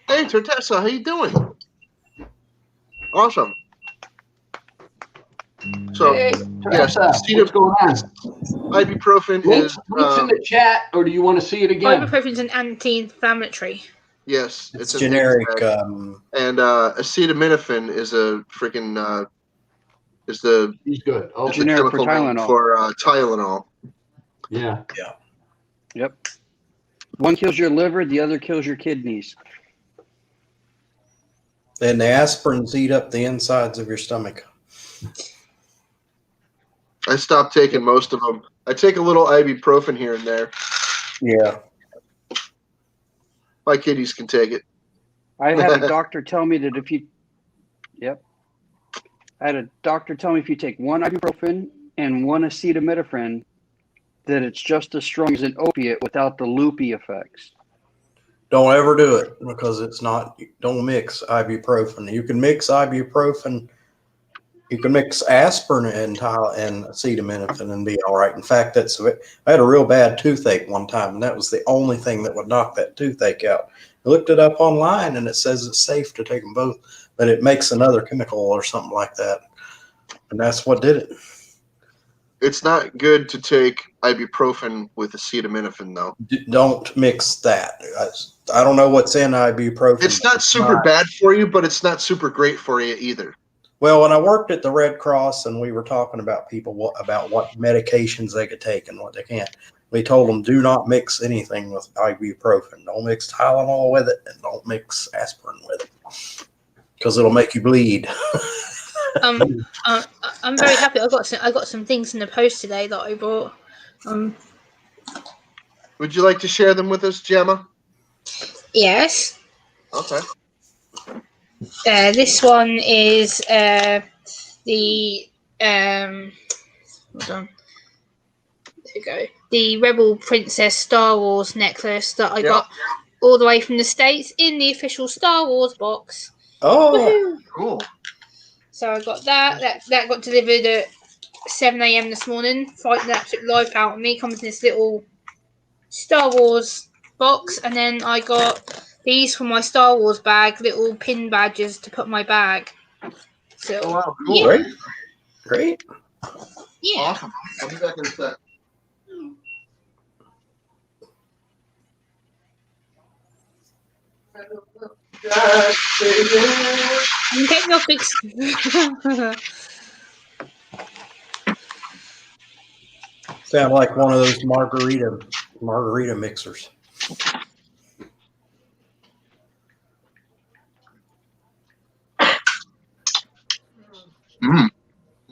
Hey, Tertessa, how you doing? Awesome. So Hey, yes, Teresa, what's going on? ibuprofen Luke's is in the chat, or do you want to see it again? Ibuprofen's an anti-inflammatory. yes, It's an generic. anti-bacterial. And acetaminophen is a freaking is the He's good. is Oh, the Generic for chemical name Tylenol. for Tylenol. yeah. Yep. One kills your liver, the other kills your kidneys. And the aspirins eat up the insides of your stomach. I stopped taking most of them. I take a little ibuprofen here and there. Yeah. My kiddies can take it. I had a doctor tell me that if you, I had a doctor tell me if you take one ibuprofen and one acetaminophen, that it's just as strong as an opiate without the loopy effects. Don't ever do it because it's not. Don't mix ibuprofen. You can mix ibuprofen. You can mix aspirin and acetaminophen and be all right. In fact, I had a real bad toothache one time, and that was the only thing that would knock that toothache out. I looked it up online, and it says it's safe to take them both, but it makes another chemical or something like that, and that's what did it. It's not good to take ibuprofen with acetaminophen, though. Don't mix that. I don't know what's in ibuprofen. It's not super bad for you, but it's not super great for you either. Well, when I worked at the Red Cross and we were talking about people about what medications they could take and what they can't, we told them do not mix anything with ibuprofen. Don't mix Tylenol with it, and don't mix aspirin with it because it'll make you bleed. I'm very happy. I got some things in the post today that I bought. Would you like to share them with us, Gemma? Yes. Okay. This one is the hold on. There we go. The Rebel Princess Star Wars necklace that I got all the way from the States in the official Star Wars box. Oh, Woohoo! Cool. So I got that. That got delivered at 7 a.m. this morning. Fighting the absolute life out of me. Comes in this little Star Wars box, and then I got these for my Star Wars bag, little pin badges to put in my bag. So, Oh, wow, cool. yeah. great. Yeah. Awesome. I'll be back in a sec. You get your fix. Sound like one of those margarita mixers.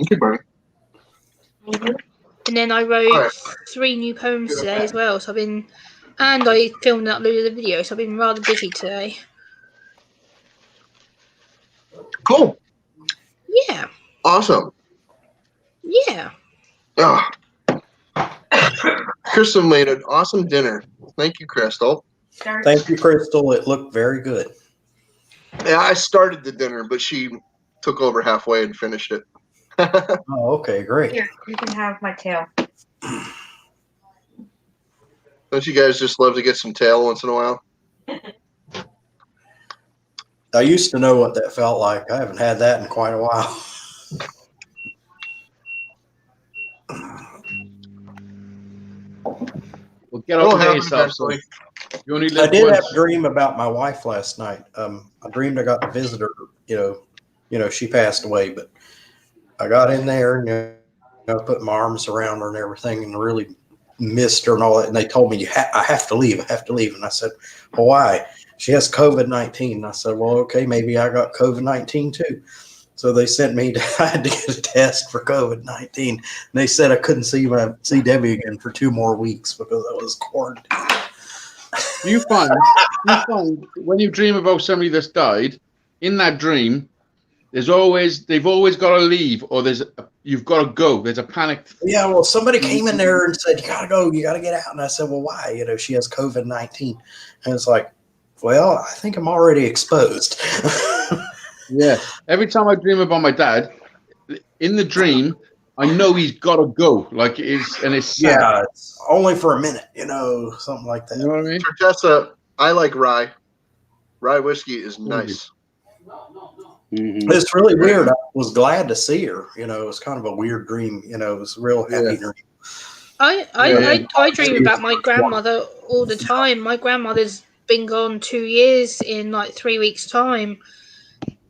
Okay, buddy. And then I wrote 3 new poems today as well. So I filmed and uploaded a video. So I've been rather busy today. Cool. Yeah. Awesome. Yeah. Oh. Crystal made an awesome dinner. Thank you, Crystal. Thank you, Crystal. It looked very good. Yeah, I started the dinner, but she took over halfway and finished it. Oh, okay, great. Here, you can have my tail. Don't you guys just love to get some tail once in a while? I used to know what that felt like. I haven't had that in quite a while. Well, get over there yourself. So you only live I did once. have a dream about my wife last night. I dreamed I got to visit her. You know, she passed away, but I got in there and put my arms around her and everything, and really missed her and all that. And they told me, I have to leave. I have to leave. And I said, well, why? She has COVID-19. And I said, well, okay, maybe I got COVID-19 too. So they sent me I had to get a test for COVID-19. And they said I couldn't see Debbie again for 2 more weeks because I was quarantined. You find when you dream about somebody that's died, in that dream, they've always got to leave, or you've got to go. There's a panic. Yeah, well, somebody came in there and said, you got to go, you got to get out. And I said, well, why? She has COVID-19. And it's like, well, I think I'm already exposed. Yeah. Every time I dream about my dad, in the dream, I know he's got to go. Like it's sad. Yeah, it's only for a minute, something like that. You know what I mean? For Tessa, I like rye. Rye whiskey is nice. Mhm. It's really weird. I was glad to see her. You know, it was kind of a weird dream. You know, it was a real happy dream. I dream about my grandmother all the time. My grandmother's been gone 2 years in like 3 weeks' time,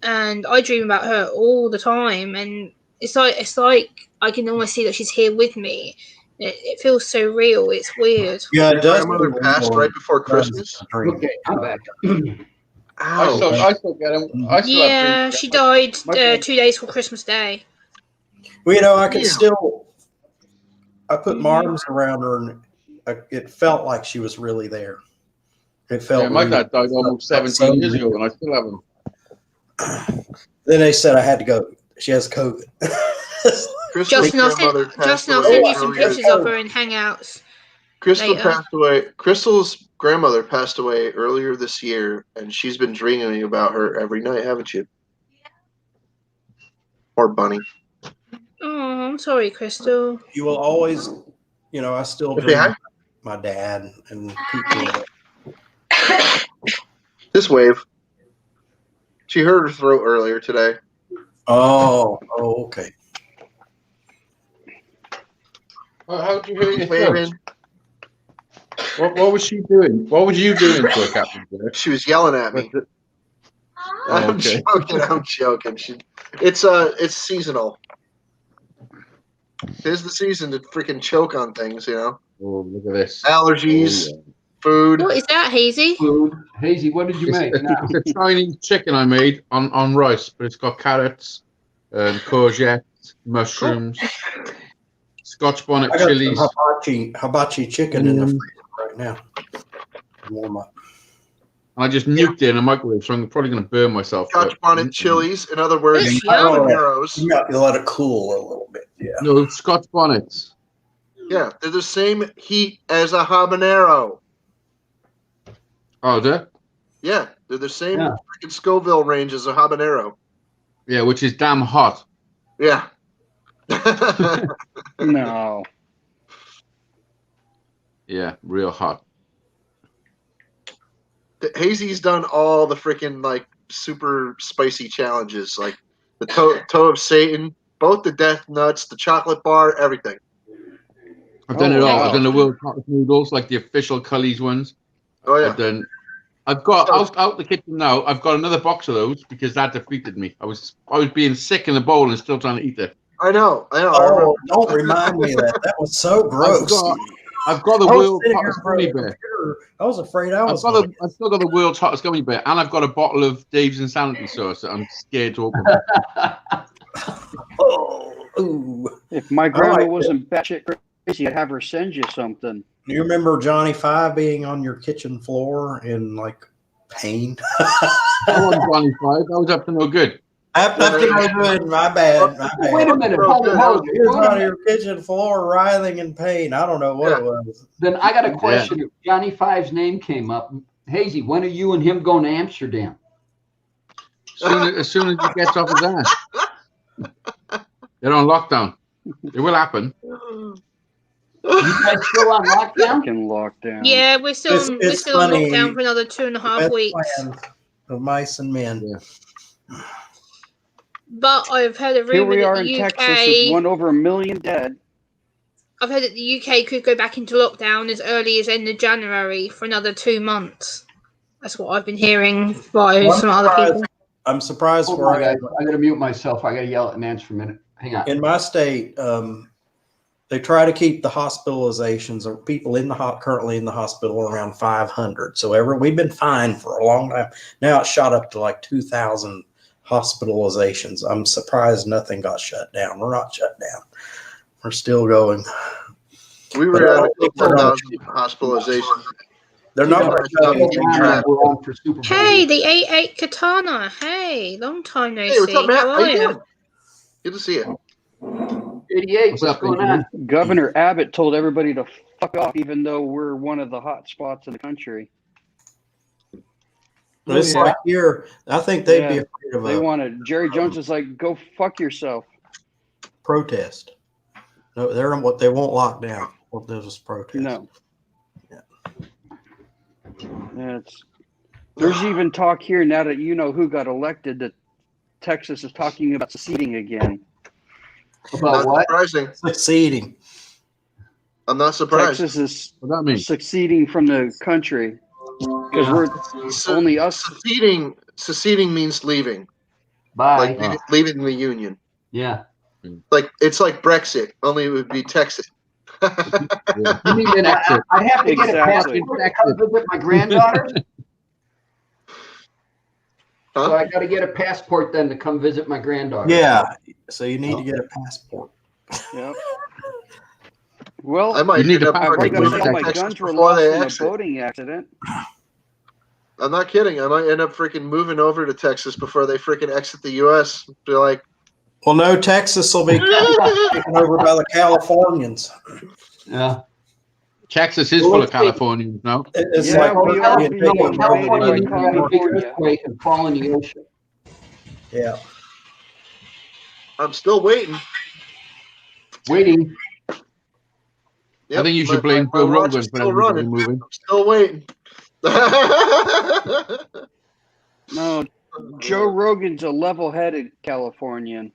and I dream about her all the time. And it's like I can almost see that she's here with me. It feels so real. It's weird. Yeah, it does. Grandmother passed right before Christmas. Okay, I'm back. I still get them. I still have Yeah, dreams. she died My- 2 days before Christmas Day. Well, you know, I could Yeah. still. I put my arms around her, and it felt like she was really there. It felt. Yeah, my real. dad died almost 17 years ago, and I still have him. Then they said I had to go. She has COVID. Crystal's Justin, I'll grandmother send, passed Justin, I'll away send you some earlier- pictures of her in Hangouts. Crystal later. passed away. Crystal's grandmother passed away earlier this year, and she's been dreaming about her every night, haven't you? Or Bunny. Oh, I'm sorry, Crystal. You will always, you know, I still Okay, dream hi. about my dad and people. This wave. She hurt her throat earlier today. Oh, okay. How did you hear your throat? Waving. What was she doing? What was you doing to her, Captain Jerk? She was yelling at me. I'm Okay. joking. I'm joking. It's seasonal. Tis the season to freaking choke on things, you know. Oh, look at this. Allergies, Oh, yeah. food. What is that, Hazy? Food. Hazy, what did you make? It's, now? it's a Chinese chicken I made on rice, but it's got carrots and courgettes, mushrooms, Scotch bonnet I got chilies. some hibachi chicken in the freezer right now. Warm up. And I just nuked it in a microwave, so I'm probably going to burn myself. Scotch bonnet chilies. In other words, It's yum. habaneros. You got to let it cool a little bit. Yeah. No, Scotch bonnets. Yeah, they're the same heat as a habanero. Oh, there? Yeah, they're the same Yeah. freaking Scoville range as a habanero. Yeah, which is damn hot. Yeah. No. Yeah, real hot. Hazy's done all the freaking like super spicy challenges, like the toe of Satan, both the death nuts, the chocolate bar, everything. I've done it all. wow. I've done the world hottest noodles, like the official Cully's ones. Oh yeah. I've got out the kitchen now. I've got another box of those because that defeated me. I was being sick in the bowl and still trying to eat it. I know. Oh, don't remind me of that. That was so gross. I've got the I was world's sitting here hottest in front gummy of the bear. computer. I was afraid I was. I've still got the world's hottest gummy bear, and I've got a bottle of Dave's Insanity sauce that I'm scared to open. Oh, ooh. If my grandma like wasn't batshit crazy, I'd have her send you something. Do you remember Johnny Five being on your kitchen floor in like pain? I wasn't 25. I was up to no good. Up to no good. My bad. Wait a minute. How the hell? He was on your kitchen floor writhing in pain. I don't know what it was. Then I got a question. If Johnny Five's name came up, Hazy, when are you and him going to Amsterdam? As soon as he gets off his ass. They're on lockdown. It will happen. You guys still on lockdown? Fucking lockdown. Yeah, we're still It's- on, it's we're still on funny. lockdown for another 2.5 Best weeks. plan of mice and men. Yeah. But I've heard a Here rumor we that are the in UK. Texas with one over 1 million dead. I've heard that the UK could go back into lockdown as early as end of January for another 2 months. That's what I've been hearing by Well, some other people. I'm surprised Hold where on, guys. I got to mute myself. I got to yell at Nance for a minute. Hang on. in my state, they try to keep the hospitalizations of people currently in the hospital around 500. So we've been fine for a long time. Now it's shot up to like 2,000 hospitalizations. I'm surprised nothing got shut down. We're not shut down. We're still going. We But were I at don't think they're 10,000 hospitalizations. They're not. Yeah. We're on for Super Bowl. Hey, the 88 Katana. Hey, long time no Hey, what's see. up, Matt? How How are you you? doing? Good to see you. 88. What's What's up, going Benjamin? on? Governor Abbott told everybody to fuck off, even though we're one of the hot spots in the country. It's yeah. like here. I think they'd be Yeah. afraid of They a wanted Jerry Jones is like, go fuck yourself. protest. No, they won't lock down. Well, there's just protest. No. Yeah. There's even talk here now that you know who got elected that Texas is talking about seceding again. About Not what? surprising. Succeeding. I'm not surprised. Texas is What that mean? succeeding from the country because Yeah. we're only us. Seceding means leaving, Bye. like leaving the union. Yeah. Like it's like Brexit, only it would be Texas. You mean that I'd have to get a Exactly. passport to come visit my granddaughter? So I got to get a passport then to come visit my granddaughter. Yeah. So you need to get a passport. Yep. Well, I might You need end to up I passport freaking got to when say moving all to my Texas guns were before lost they in a exit. boating accident. I'm not kidding. I might end up freaking moving over to Texas before they freaking exit the U.S. Be like, Well, no, Texas will be taken over by the Californians. Yeah. Texas is Well, full of let's see. Californians now. It's Yeah, like we we're are being being taken invaded over by by California New had a York. big California. earthquake and fall in the ocean. Yeah. I'm still waiting. Waiting. Yep, I think you should blame my Joe watch Rogan is for still everybody running. moving. I'm still waiting. No, Joe Rogan's a level-headed Californian.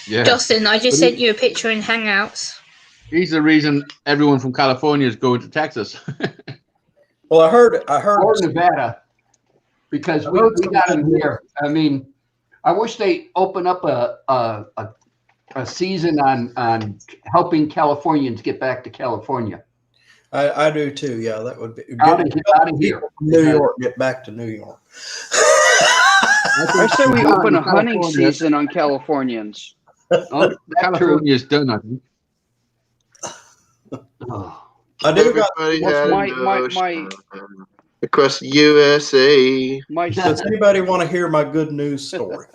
Yeah. Justin, I just But sent you a picture in Hangouts. He's the reason everyone from California is going to Texas. Well, I heard. Or Nevada. Because we got them here. I mean, I wish they open up a season on helping Californians get back to California. I do too. Yeah, that would be Out of here. New York. Get back to New York. I say we open a hunting California- season on Californians. Oh, that's true. California's done, I think. Oh. I do got. Everybody What's had my- a my- notion across the USA. My Does anybody want to hear my good news story?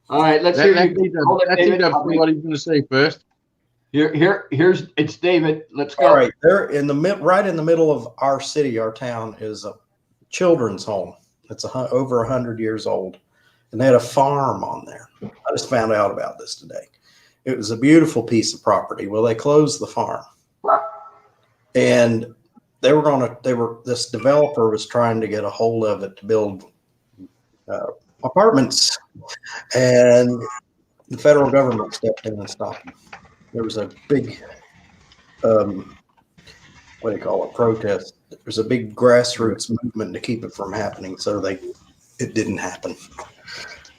All right, let's hear Let's you. Hold it, see David. what he's going to say first. Here's it's David. Let's go. All right, there in the right in the middle of our city, our town is a children's home. It's over 100 years old, and they had a farm on there. I just found out about this today. It was a beautiful piece of property. Well, they closed the farm, and this developer was trying to get a hold of it to build apartments, and the federal government stepped in and stopped them. There was a big, protest. There was a big grassroots movement to keep it from happening, so it didn't happen.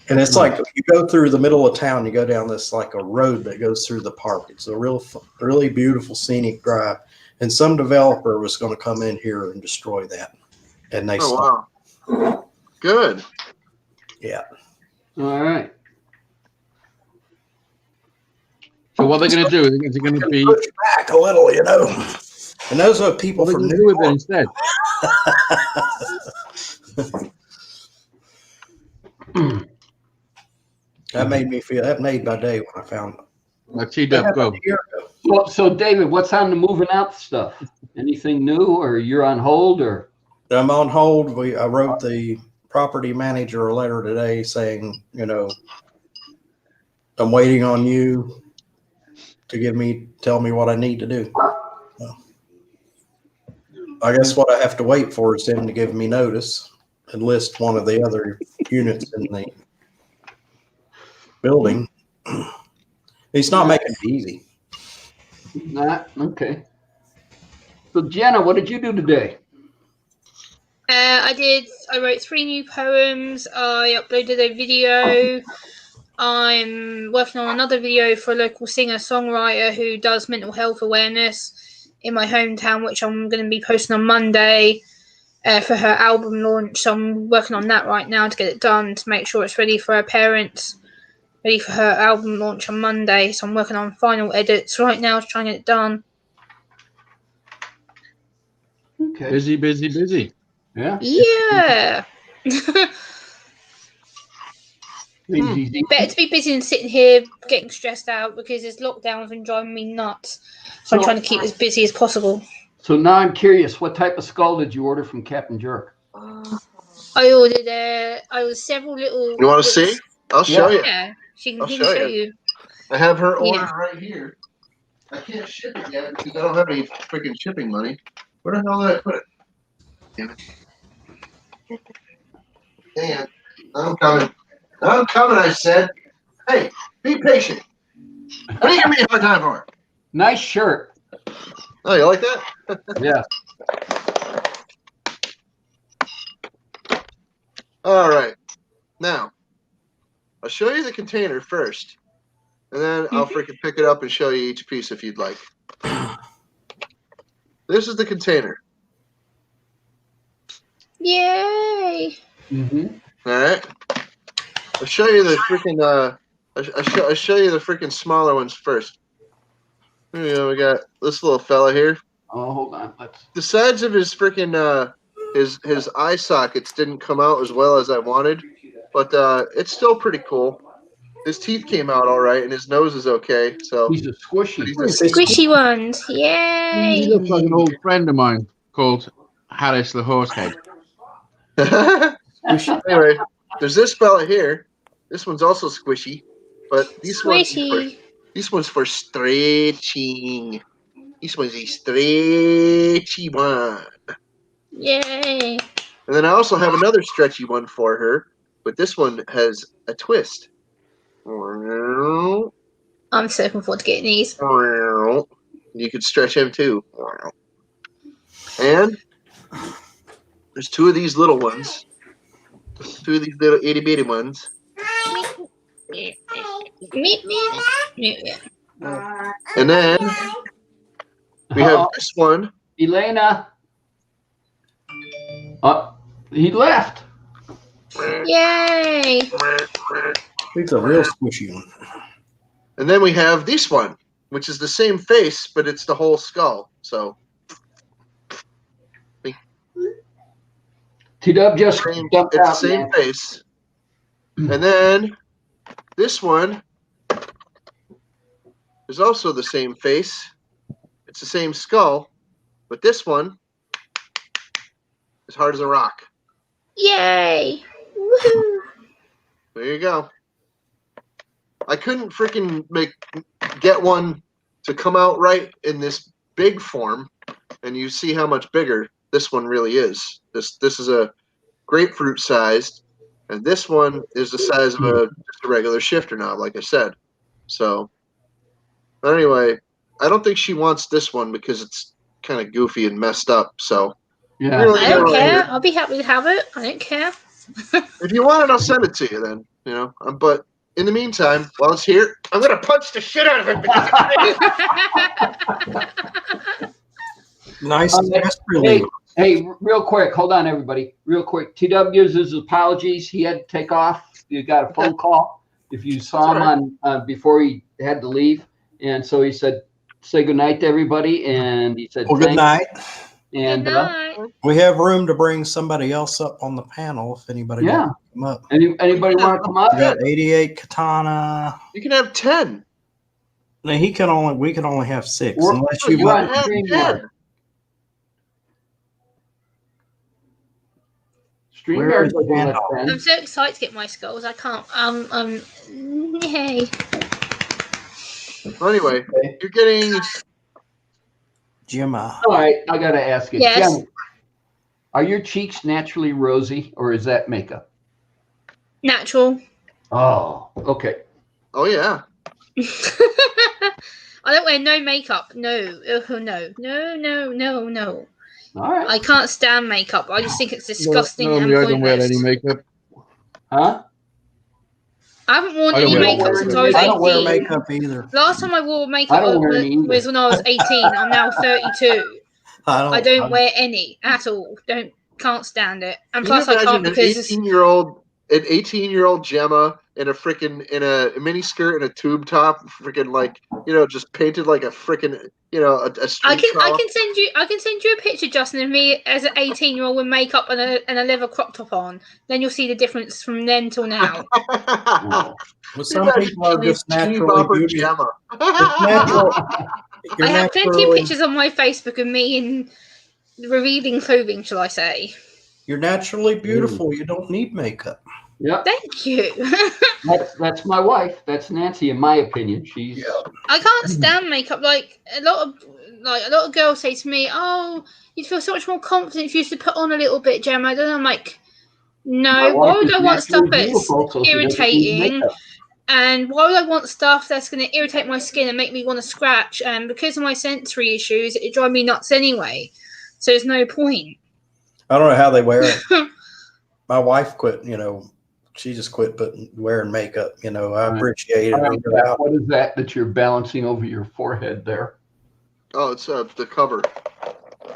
And it's like if you go through the middle of town, you go down this like a road that goes through the park. It's a really beautiful scenic drive, and some developer was going to come in here and destroy that, and they stopped. Wow. Good. Yeah. All right. So what they're going to do? Is it going to be? Push back a little, you know. And those are people What are from they New going to do with it York. instead? That made my day when I found them. Like T-Dub go. Well, so David, what's on the moving out stuff? Anything new, or you're on hold, or? I'm on hold. I wrote the property manager a letter today saying, I'm waiting on you to tell me what I need to do. I guess what I have to wait for is him to give me notice and list one of the other units in the building. He's not making it easy. Not okay. So Jenna, what did you do today? I wrote 3 new poems. I uploaded a video. I'm working on another video for a local singer-songwriter who does mental health awareness in my hometown, which I'm going to be posting on Monday for her album launch. So I'm working on that right now to get it done, to make sure it's ready for her parents, ready for her album launch on Monday. So I'm working on final edits right now to try and get it done. Okay. Busy. Yeah. Yeah. Easy. Better to be busy than sitting here getting stressed out, because this lockdown's been driving me nuts. So I'm trying to keep as busy as possible. So now I'm curious, what type of skull did you order from Captain Jerk? I ordered several little. You want to see? I'll show you. Yeah, he I'll can show show you. you. I have her order Yeah. right here. I can't ship it yet because I don't have any freaking shipping money. Where the hell did I put it? Damn it. Damn. I'm coming. I'm coming, I said. Hey, be patient. What are you giving me a hard time for? Nice shirt. Oh, you like that? Yeah. All right. Now, I'll show you the container first, and then I'll freaking pick it up and show you each piece if you'd like. This is the container. Yay! Mm-hmm. All right. I'll show you the freaking I'll show you the freaking smaller ones first. Here we go. We got this little fella here. Oh, hold on. Let's. The sides of his freaking his eye sockets didn't come out as well as I wanted, but it's still pretty cool. His teeth came out all right, and his nose is okay. So He's a squishy. Squishy ones. He Yay! looks like an old friend of mine called Harris the Horsehead. Anyway, there's this fella here. This one's also squishy, but Squishy. This one's for stretching. This one's a stretchy one. Yay! And then I also have another stretchy one for her, but this one has a twist. I'm so looking forward to getting these. You could stretch him too. And there's two of these little ones. Two of these little itty bitty ones. And then we have this one. Elena. He left. Yay! He's a real squishy one. And then we have this one, which is the same face, but it's the whole skull. So T-Dub just it's dumped the out, same man. face. And then this one is also the same face. It's the same skull, but this one is hard as a rock. Yay! Woohoo! There you go. I couldn't freaking get one to come out right in this big form, and you see how much bigger this one really is. This is a grapefruit sized, and this one is the size of just a regular shifter knob, like I said. So, but anyway, I don't think she wants this one because it's kind of goofy and messed up. So, Yeah. really I don't go care. ahead. I'll be happy to have it. I don't care. If you want it, I'll send it to you then. You know, but in the meantime, while it's here, I'm gonna punch the shit out of it because Nice Okay. stress relief. Hey, real quick. Hold on, everybody. Real quick. T-Dub gives his apologies. He had to take off. You got a phone call. If you saw That's him on before he had to leave, and so he said, "Say good night to everybody." And he said, Well, good "Thanks." night. And Good night. We have room to bring somebody else up on the panel if anybody Yeah. wants to come up. Anybody want to come up? We got 88 Katana. you can have 10. Now we can only have 6 We're- unless No, you you want- can have Stream 10. Where is StreamYard doesn't let Gandalf? friends. I'm so excited to get my skulls. I can't. Yay! Well, anyway, Okay. you're getting. Gemma. All right, I gotta ask you. Yes. Jen, are your cheeks naturally rosy, or is that makeup? Natural. Oh, okay. Oh yeah. I don't wear no makeup. No. No. All right. I can't stand makeup. I just think it's disgusting and Normally, I don't wear pointless. any makeup. Huh? I haven't worn I don't any wear makeup any since I was I don't wear 18. makeup either. Last time I wore I makeup don't wear any either. was when I was 18. I'm now 32. I don't I'm- wear any at all. Can't stand it. And Can you plus, I can't imagine because an 18-year-old Gemma in a freaking mini skirt and a tube top, freaking just painted like a freaking a street I trollop. can send you a picture, Justin, of me as an 18-year-old with makeup and a leather crop top on. Then you'll see the difference from then till now. No. Well, some people are just naturally beautiful. It's natural. You're I have plenty of naturally- pictures on my Facebook of me in revealing clothing, shall I say? You're naturally beautiful. You don't need makeup. Yep. Thank you. That's my wife. That's Nancy, in my opinion. She's I can't stand makeup. Like a lot of girls say to me, "Oh, you'd feel so much more confident if you used to put on a little bit, Gemma." And I'm like, No, why would I want stuff that's beautiful, so she doesn't need irritating? makeup. And why would I want stuff that's going to irritate my skin and make me want to scratch? And because of my sensory issues, it drives me nuts anyway. So there's no point. I don't know how they wear it. My wife quit, she just quit wearing makeup. I appreciate it. What is that you're balancing over your forehead there? Oh, it's the cover.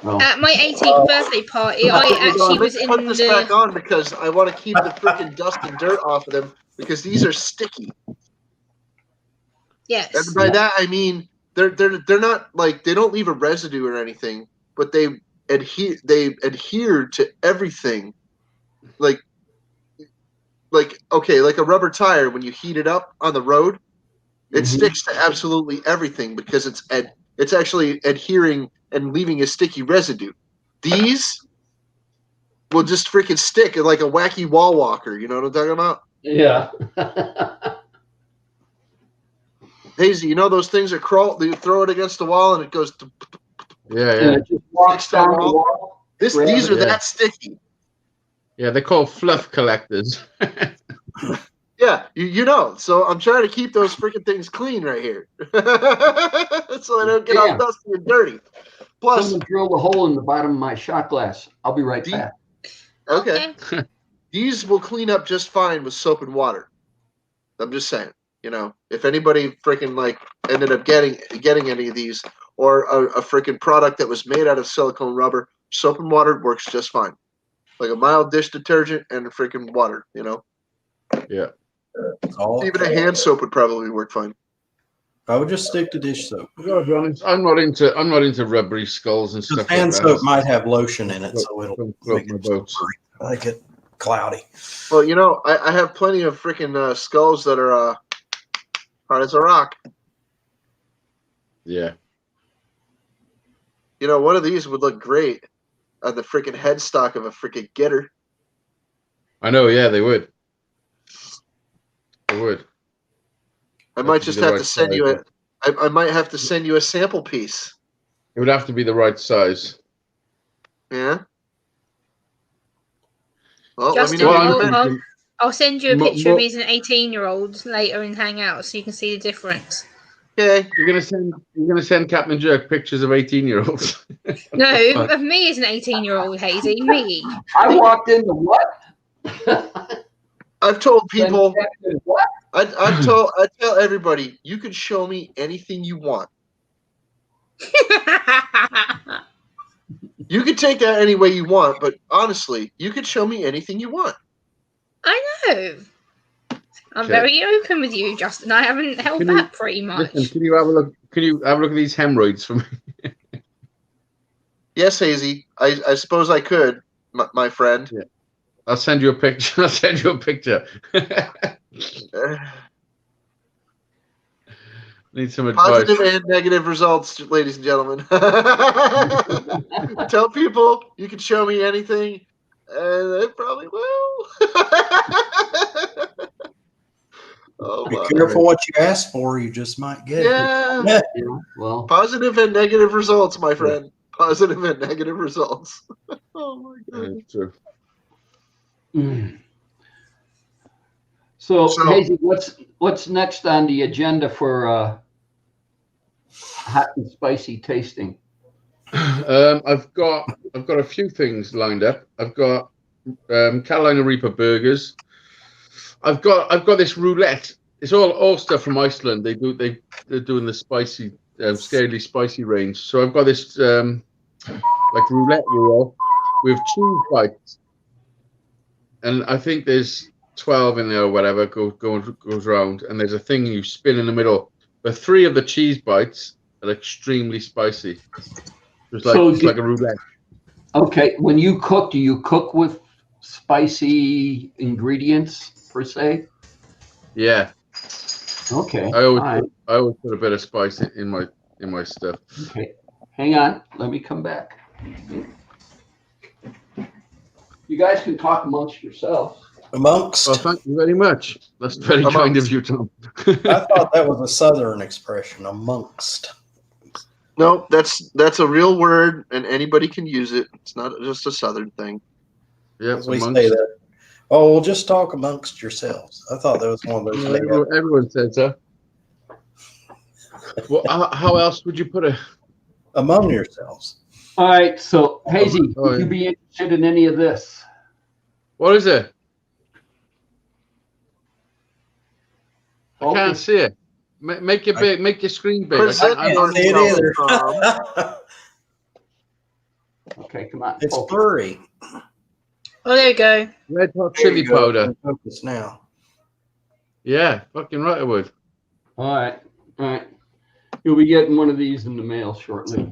Oh. At my 18th birthday party, I actually was in put this back on because I want to keep the freaking dust and dirt off of them because these are sticky. Yes. And by that I mean they're not like they don't leave a residue or anything, but they adhere to everything. Like okay, like a rubber tire when you heat it up on the road, it sticks to absolutely everything because it's actually adhering and leaving a sticky residue. These will just freaking stick like a wacky wall walker. You know what I'm talking about? Yeah. Hazy, you know those things that crawl? You throw it against the wall and it goes. Yeah. It just walks down the wall. These are that sticky. Yeah, they're called fluff collectors. Yeah, you know. So I'm trying to keep those freaking things clean right here, so they don't get all dusty and dirty. Plus, someone drilled a hole in the bottom of my shot glass. I'll be right back. Okay. These will clean up just fine with soap and water. I'm just saying. If anybody freaking like ended up getting any of these or a freaking product that was made out of silicone rubber, soap and water works just fine. Like a mild dish detergent and freaking water. Yeah. Even a hand soap would probably work fine. I would just stick to dish soap. I'll be honest, I'm not into rubbery skulls and stuff. Hand like soap that. might have lotion in it, so it'll float my boats. make it cloudy. Well, I have plenty of freaking skulls that are hard as a rock. Yeah. One of these would look great on the freaking headstock of a freaking getter. I know. Yeah, they would. They would. I might just have to send you I might have to send you a sample piece. It would have to be the right size. Yeah. Well, Justin, let me know. I'll send you a picture of me as an 18-year-old later in Hangout so you can see the difference. Okay. You're gonna send Captain Jerk pictures of 18-year-olds. No, of me as an 18-year-old, Hazy. Me. I walked into what? I've told people. What? I tell everybody, you can show me anything you want. You can take that any way you want, but honestly, you can show me anything you want. I know. I'm very open with you, Justin. I haven't held back pretty much. Listen, can you have a look? Can you have a look at these hemorrhoids for me? Yes, Hazy. I suppose I could, my friend. Yeah. I'll send you a picture. Need some advice. Positive and negative results, ladies and gentlemen. Tell people you can show me anything, and they probably will. Be careful what you ask for. You just might get it. Yeah. Well, positive and negative results, my friend. Positive and negative results. Oh my god. True. So, Hazy, what's next on the agenda for hot and spicy tasting? I've got a few things lined up. I've got Carolina Reaper burgers. I've got this roulette. It's all stuff from Iceland. They're doing the spicy, scaly spicy range. So I've got this like roulette wheel with cheese bites, and I think there's 12 in there or whatever goes around, and there's a thing you spin in the middle. But 3 of the cheese bites are extremely spicy. It's like a roulette. Okay, when you cook, do you cook with spicy ingredients per se? Yeah. Okay. I always put a bit of spice in my stuff. Okay. Hang on. Let me come back. You guys can talk amongst yourselves. Amongst. Well, thank you very much. That's very kind of you, Tom. I thought that was a Southern expression. Amongst. No, that's a real word, and anybody can use it. It's not just a Southern thing. Yeah, we say that. Oh, well, just talk amongst yourselves. I thought that was one of those. Yeah, everyone said so. Well, how else would you put it? Among yourselves. All right, so Hazy, Oh, would you yeah. be interested in any of this? What is it? I Okay. can't see it. Make it big. Make your screen big. Present I Can't can't see it either. Okay, come on. It's focus. blurry. Oh, there you go. Red hot There chili you go. powder. Focus now. Yeah, fucking right I would. All right, all right. You'll be getting one of these in the mail shortly.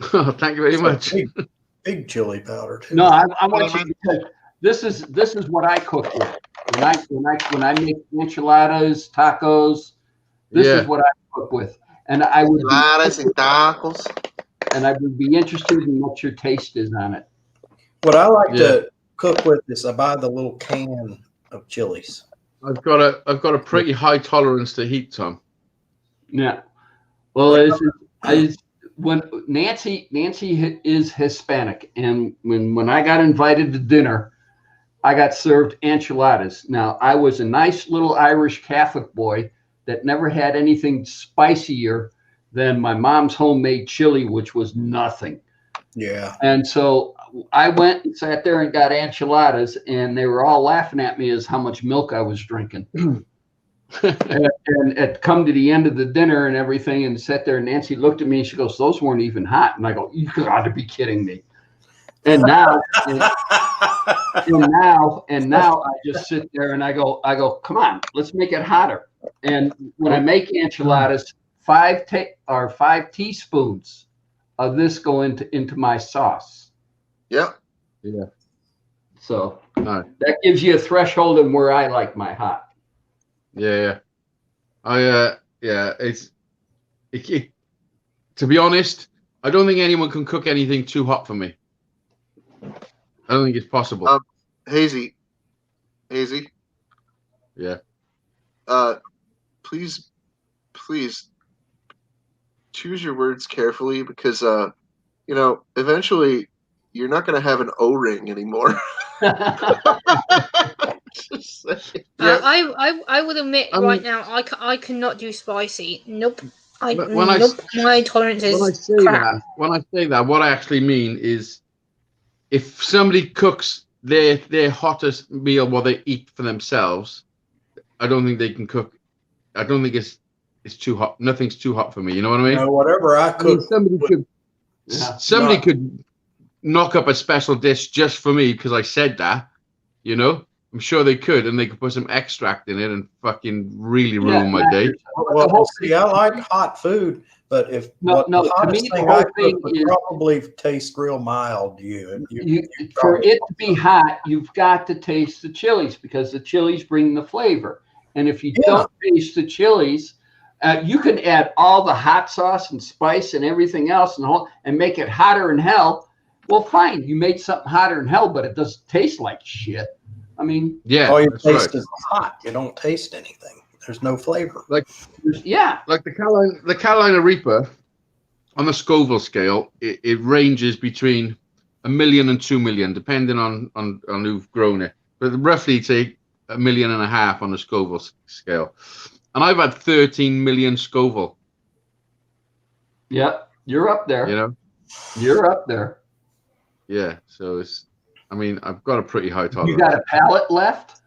Thank you very much. Big chili powder too. No, I want you, because this is what I cook with. When I make enchiladas, tacos, this Yeah. is what I cook with. And I would Enchiladas and tacos. be interested in what your taste is on it. What I like Yeah. to cook with is I buy the little can of chilies. I've got a pretty high tolerance to heat, Tom. Yeah. Well, when Nancy is Hispanic, and when I got invited to dinner, I got served enchiladas. Now, I was a nice little Irish Catholic boy that never had anything spicier than my mom's homemade chili, which was nothing. Yeah. And so I went and sat there and got enchiladas, and they were all laughing at me as how much milk I was drinking. and it come to the end of the dinner and everything, and sat there. And Nancy looked at me and she goes, "Those weren't even hot." And I go, "You got to be kidding me!" And now, and now I just sit there and I go, "Come on, let's make it hotter." And when I make enchiladas, 5 teaspoons of this go into my sauce. Yep. Yeah. So No. that gives you a threshold of where I like my hot. Yeah. It's to be honest, I don't think anyone can cook anything too hot for me. I don't think it's possible. Hazy. Yeah. Please choose your words carefully, because eventually you're not going to have an O-ring anymore. Just saying. Yeah. I would admit right now, I cannot do spicy. Nope. My tolerance is crap. When I say that, what I actually mean is, if somebody cooks their hottest meal what they eat for themselves, I don't think they can cook. I don't think it's too hot. Nothing's too hot for me. You know what I mean? Whatever I I mean, cook. somebody could knock up a special dish just for me because I said that. You know, I'm sure they could, and they could put some extract in it and fucking really ruin my day. Well, see, I like hot food, but if No, the to me, hottest the thing whole I cook thing would is- probably taste real mild to you. For it to be hot, you've got to taste the chilies, because the chilies bring the flavor. And if you don't taste the chilies, you can add all the hot sauce and spice and everything else and make it hotter than hell. Well, fine, you made something hotter than hell, but it doesn't taste like shit. I mean, Yeah, all you that's taste right. is hot. You don't taste anything. There's no flavor. yeah. Like the Carolina Reaper on the Scoville scale, it ranges between 1 million and 2 million, depending on who've grown it. But roughly, say 1.5 million on the Scoville scale. And I've had 13 million Scoville. Yep. You're up there. You know? You're up there. Yeah. So I've got a pretty high tolerance. You got a pallet left?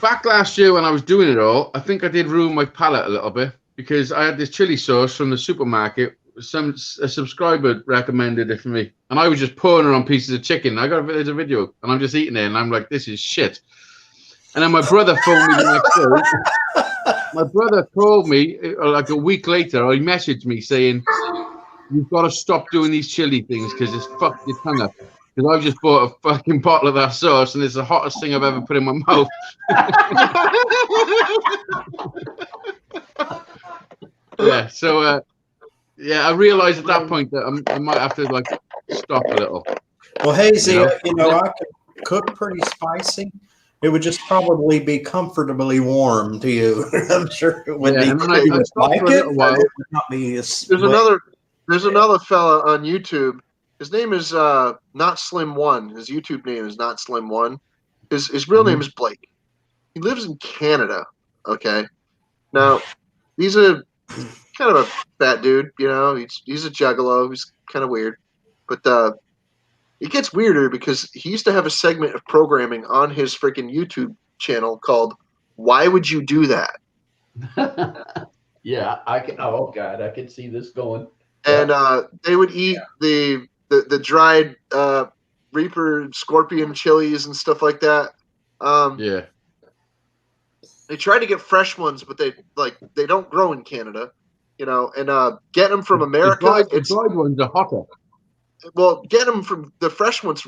Back last year when I was doing it all, I think I did ruin my palate a little bit, because I had this chili sauce from the supermarket. A subscriber recommended it for me, and I was just pouring it on pieces of chicken. There's a video, and I'm just eating it, and I'm like, this is shit. And then my brother phoned me the next day. My brother called me like a week later, or he messaged me saying, "You've got to stop doing these chili things because it's fucked your tongue up." Because I've just bought a fucking bottle of that sauce, and it's the hottest thing I've ever put in my mouth. Yeah, so I realized at that point that I might have to stop a little. Well, Hazy, Yeah. I can cook pretty spicy. It would just probably be comfortably warm to you. I'm sure it would be. And then I stopped Like for a it, little while. but it would not be as There's another fella on YouTube His name is not Slim One. His YouTube name is not Slim One. His real name is Blake. He lives in Canada. Okay. Now, he's a kind of a fat dude. You know, he's a juggalo. He's kind of weird, but it gets weirder because he used to have a segment of programming on his freaking YouTube channel called "Why Would You Do That?" Yeah, I can. Oh God, I can see this going. And they would eat the dried Reaper scorpion chilies and stuff like that. Yeah. They try to get fresh ones, but they don't grow in Canada, you know. And get them from America. The dried ones are hotter. Well, get them from the fresh ones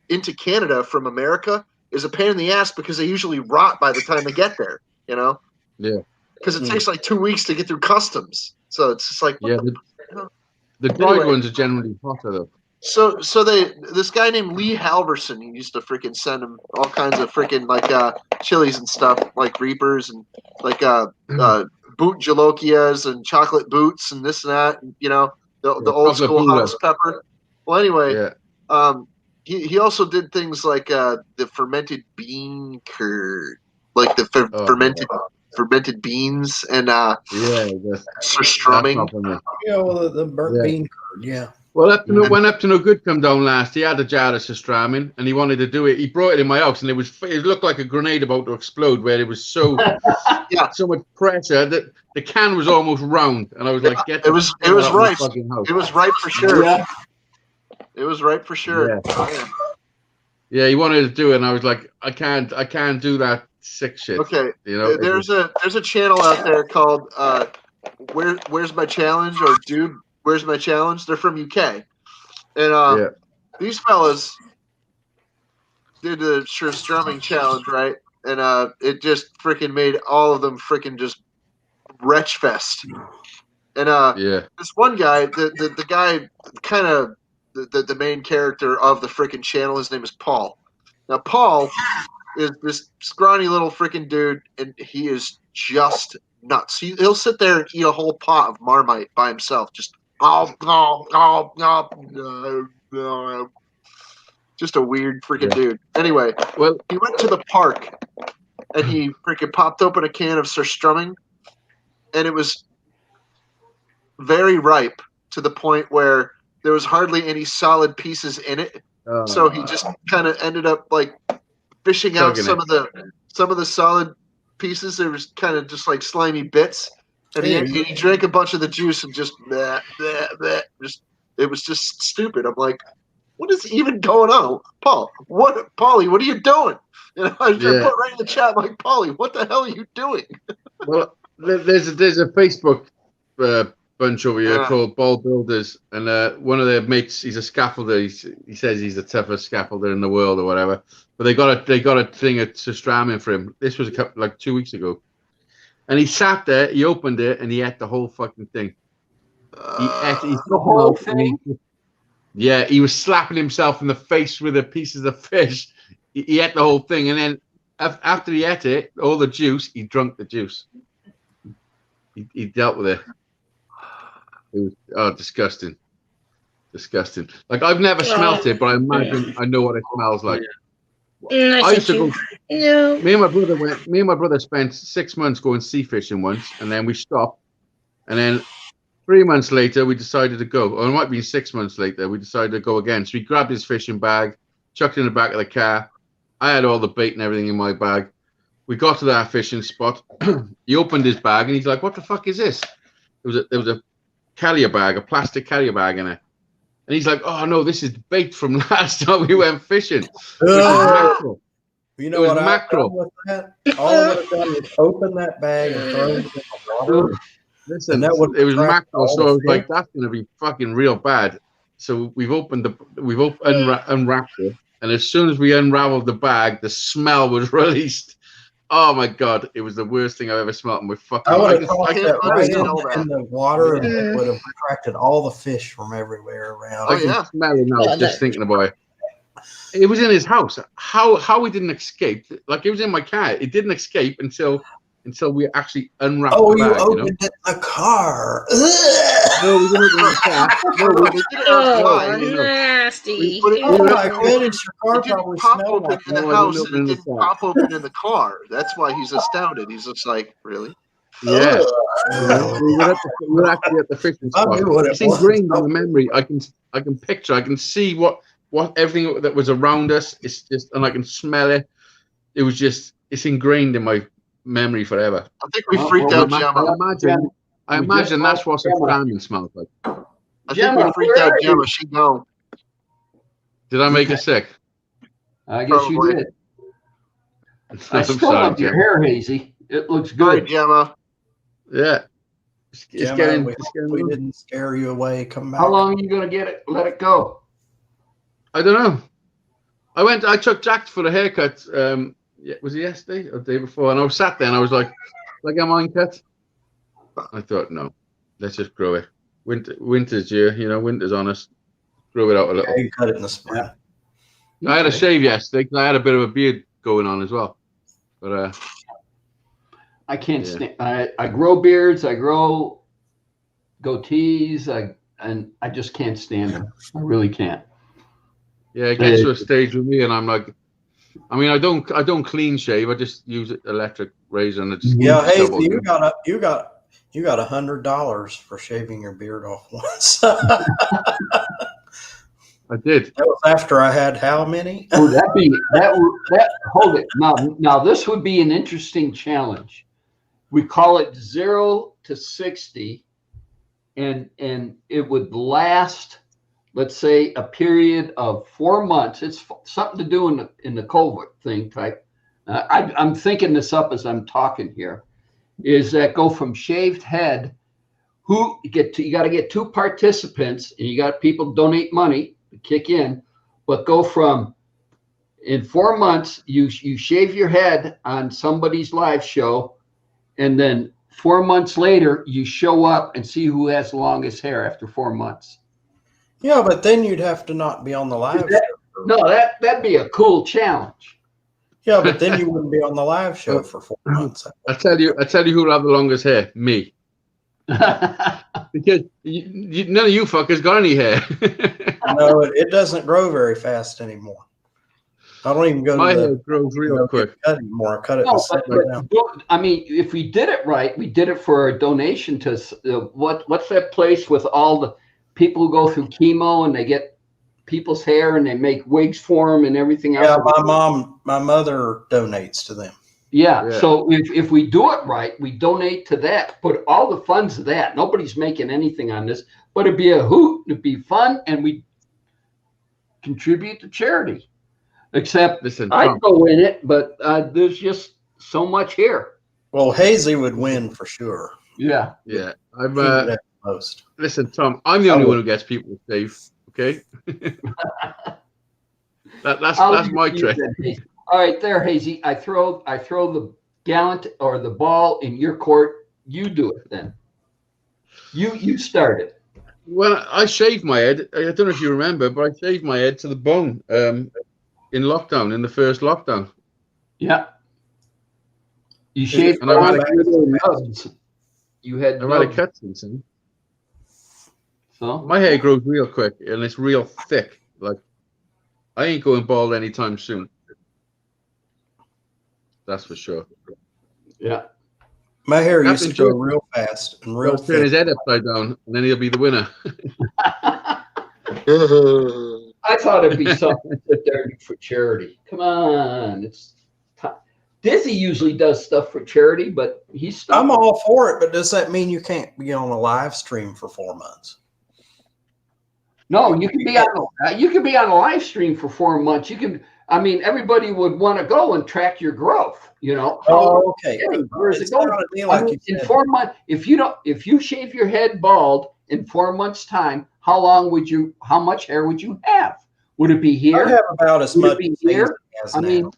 into Canada from America is a pain in the ass because they usually rot by the time they get there, you know. Yeah. Because it takes like 2 weeks to get through customs, so it's just like the dried ones are generally hotter though. So this guy named Lee Halverson, he used to freaking send him all kinds of freaking like chilies and stuff, like Reapers and like boot jalokias and chocolate boots and this and that, and, you know, the old school house pepper. Well, anyway, he also did things like the fermented bean curd, like the fermented beans and surstrumming. Well, the burnt bean curd, yeah. Well, when Up to No Good come down last, he had a jar of surstrumming and he wanted to do it. He brought it in my house and it looked like a grenade about to explode, where it was so so much pressure that the can was almost round, and I was like, it was ripe. It was ripe for sure. Yeah. It was ripe for sure. Yeah. Yeah, he wanted to do it, and I was like, I can't do that sick shit. Okay, you know, there's a channel out there called Where's My Challenge, or Dude, Where's My Challenge? They're from UK, and these fellas did the surstrumming challenge, right? And it just freaking made all of them freaking just wretch fest. And this one guy, the guy, kind of the main character of the freaking channel, his name is Paul. Now Paul is this scrawny little freaking dude, and he is just nuts. He'll sit there and eat a whole pot of Marmite by himself, just just a weird freaking dude. Anyway, well, he went to the park and he freaking popped open a can of surstrumming, and it was very ripe to the point where there was hardly any solid pieces in it. So he just kind of ended up like fishing out some of the solid pieces. There was kind of just like slimy bits, and he drank a bunch of the juice and just it was just stupid. I'm like, what is even going on, Paulie? What are you doing? And I just put right in the chat, I'm like, Paulie, what the hell are you doing? Well, there's a Facebook bunch over here called Ball Builders, and one of their mates, he's a scaffolder. He says he's the toughest scaffolder in the world or whatever. But they got a thing of surstrumming for him. This was 2 weeks ago, and he sat there, he opened it, and he ate the whole fucking thing. He ate the whole thing. Yeah, he was slapping himself in the face with the pieces of fish. He ate the whole thing, and then after he ate it, all the juice, he drank the juice. He dealt with it. It was disgusting. Like, I've never smelt it, but I imagine I know what it smells like. I used to go. Me and my brother spent 6 months going sea fishing once, and then we stopped. And then 3 months later, we decided to go. Or it might be 6 months later, we decided to go again. So we grabbed his fishing bag, chucked it in the back of the car. I had all the bait and everything in my bag. We got to that fishing spot. He opened his bag, and he's like, "What the fuck is this?" There was a carrier bag, a plastic carrier bag in it. And he's like, "Oh no, this is bait from last time we went fishing." Mackerel. You know what mackerel. With that? All I would have done was open that bag and throw it in the water. Listen, it was mackerel, so I was like, "That's going to be fucking real bad." So we've unwrapped it, and as soon as we unraveled the bag, the smell was released. Oh my god, it was the worst thing I've ever smelled in my fucking life. I would have thought that right in the water, and it would have attracted all the fish from everywhere around. I can smell it now, just thinking about it. It was in his house. How he didn't escape? Like, it was in my car. It didn't escape until we actually unwrapped the bag. You opened it in the car. No, we didn't open the car. No, No, we they did it Oh, outside. you know. nasty. But it- Oh my goodness, your car It didn't probably pop smelled open like in the No, I house, didn't and it open the didn't car. pop open in the car. That's why he's astounded. He's just like, really? Yeah. Ugh. We're actually at the fishing I spot. knew what it It's was. ingrained in the memory. I can picture. I can see what everything that was around us. It's just, and I can smell it. It was just. It's ingrained in my memory forever. I think we Well, freaked well, out I Gemma. imagine. I We imagine just that's what a Gemma. salmon smells like. I think Gemma, we freaked where out are you? Gemma. She gone. Did I make her sick? I guess you Probably. did. I I'm still sorry, love your Jim. hair, Hazy. It looks All right, good. Gemma. Yeah. It's Gemma, getting. we, It's getting. we didn't scare you away. Come back. How long are you gonna get it? Let it go. I don't know. I took Jack for the haircut. Was it yesterday or the day before? And I was sat there and I was like a mine cut. I thought, no, let's just grow it. Winter's here, winter's on us. Grow it out a little. Yeah, you cut it in the spring. I had a shave yesterday because I had a bit of a beard going on as well. But I can't Yeah. stand. I grow beards. I grow goatees. And I just can't stand them. I really can't. yeah, it gets to a stage with me, and I'm like, I mean, I don't clean shave. I just use an electric razor, and it just Yeah, hey, doubles. you got $100 for shaving your beard off once. I did. That was after I had how many? Would that hold it. Now this would be an interesting challenge. We call it 0 to 60, and it would last, let's say, a period of 4 months. It's something to do in the COVID thing type. I'm thinking this up as I'm talking here. Is that go from shaved head? You got to get 2 participants, and you got people donate money to kick in, but go from in 4 months you shave your head on somebody's live show, and then 4 months later you show up and see who has the longest hair after 4 months. Yeah, but then you'd have to not be on the live show. No, that'd be a cool challenge. Yeah, but then you wouldn't be on the live show for 4 months. I tell you who'll have the longest hair. Me. Because none of you fuckers got any hair. No, it doesn't grow very fast anymore. I don't even go My to hair the grows real quick. cut anymore. I cut it No, and sit right down. I mean, if we did it right, we did it for a donation to what's that place with all the people who go through chemo and they get people's hair and they make wigs for them and everything else. Yeah, my mother donates to them. Yeah. Yeah. So if we do it right, we donate to that, put all the funds to that. Nobody's making anything on this, but it'd be a hoot, it'd be fun, and we contribute to charity. Except Listen, I Tom, go in it, but there's just so much here. Well, Hazy would win for sure. Yeah. yeah, He would have the most. listen, Tom, I'm the only one who gets people to shave. Okay, that's my trick. All right, there, Hazy. I throw the gallant or the ball in your court. You do it then. You start it. Well, I shaved my head. I don't know if you remember, but I shaved my head to the bone in lockdown, in the first lockdown. Yeah. You shaved And I on went little nubs. You had I've had a nubs. cut since then. So My hair grows real quick and it's real thick. Like, I ain't going bald anytime soon. That's for sure. yeah. My hair used to Captain go Jerk. real fast and real He'll turn his thick. head upside down and then he'll be the winner. I thought it'd be something to sit there and do for charity. Come on, it's Dizzy usually does stuff for charity, but he's still. I'm all for it, but does that mean you can't be on a live stream for 4 months? No, you can be on a live stream for 4 months. You can. I mean, everybody would want to go and track your growth. You know. Oh, okay. Where's It's it going? gotta be I like mean, you in said. 4 months, if you shave your head bald in 4 months' time, how much hair would you have? Would it be I'd here? have about as Would it much be as here? Hazy has I now. mean,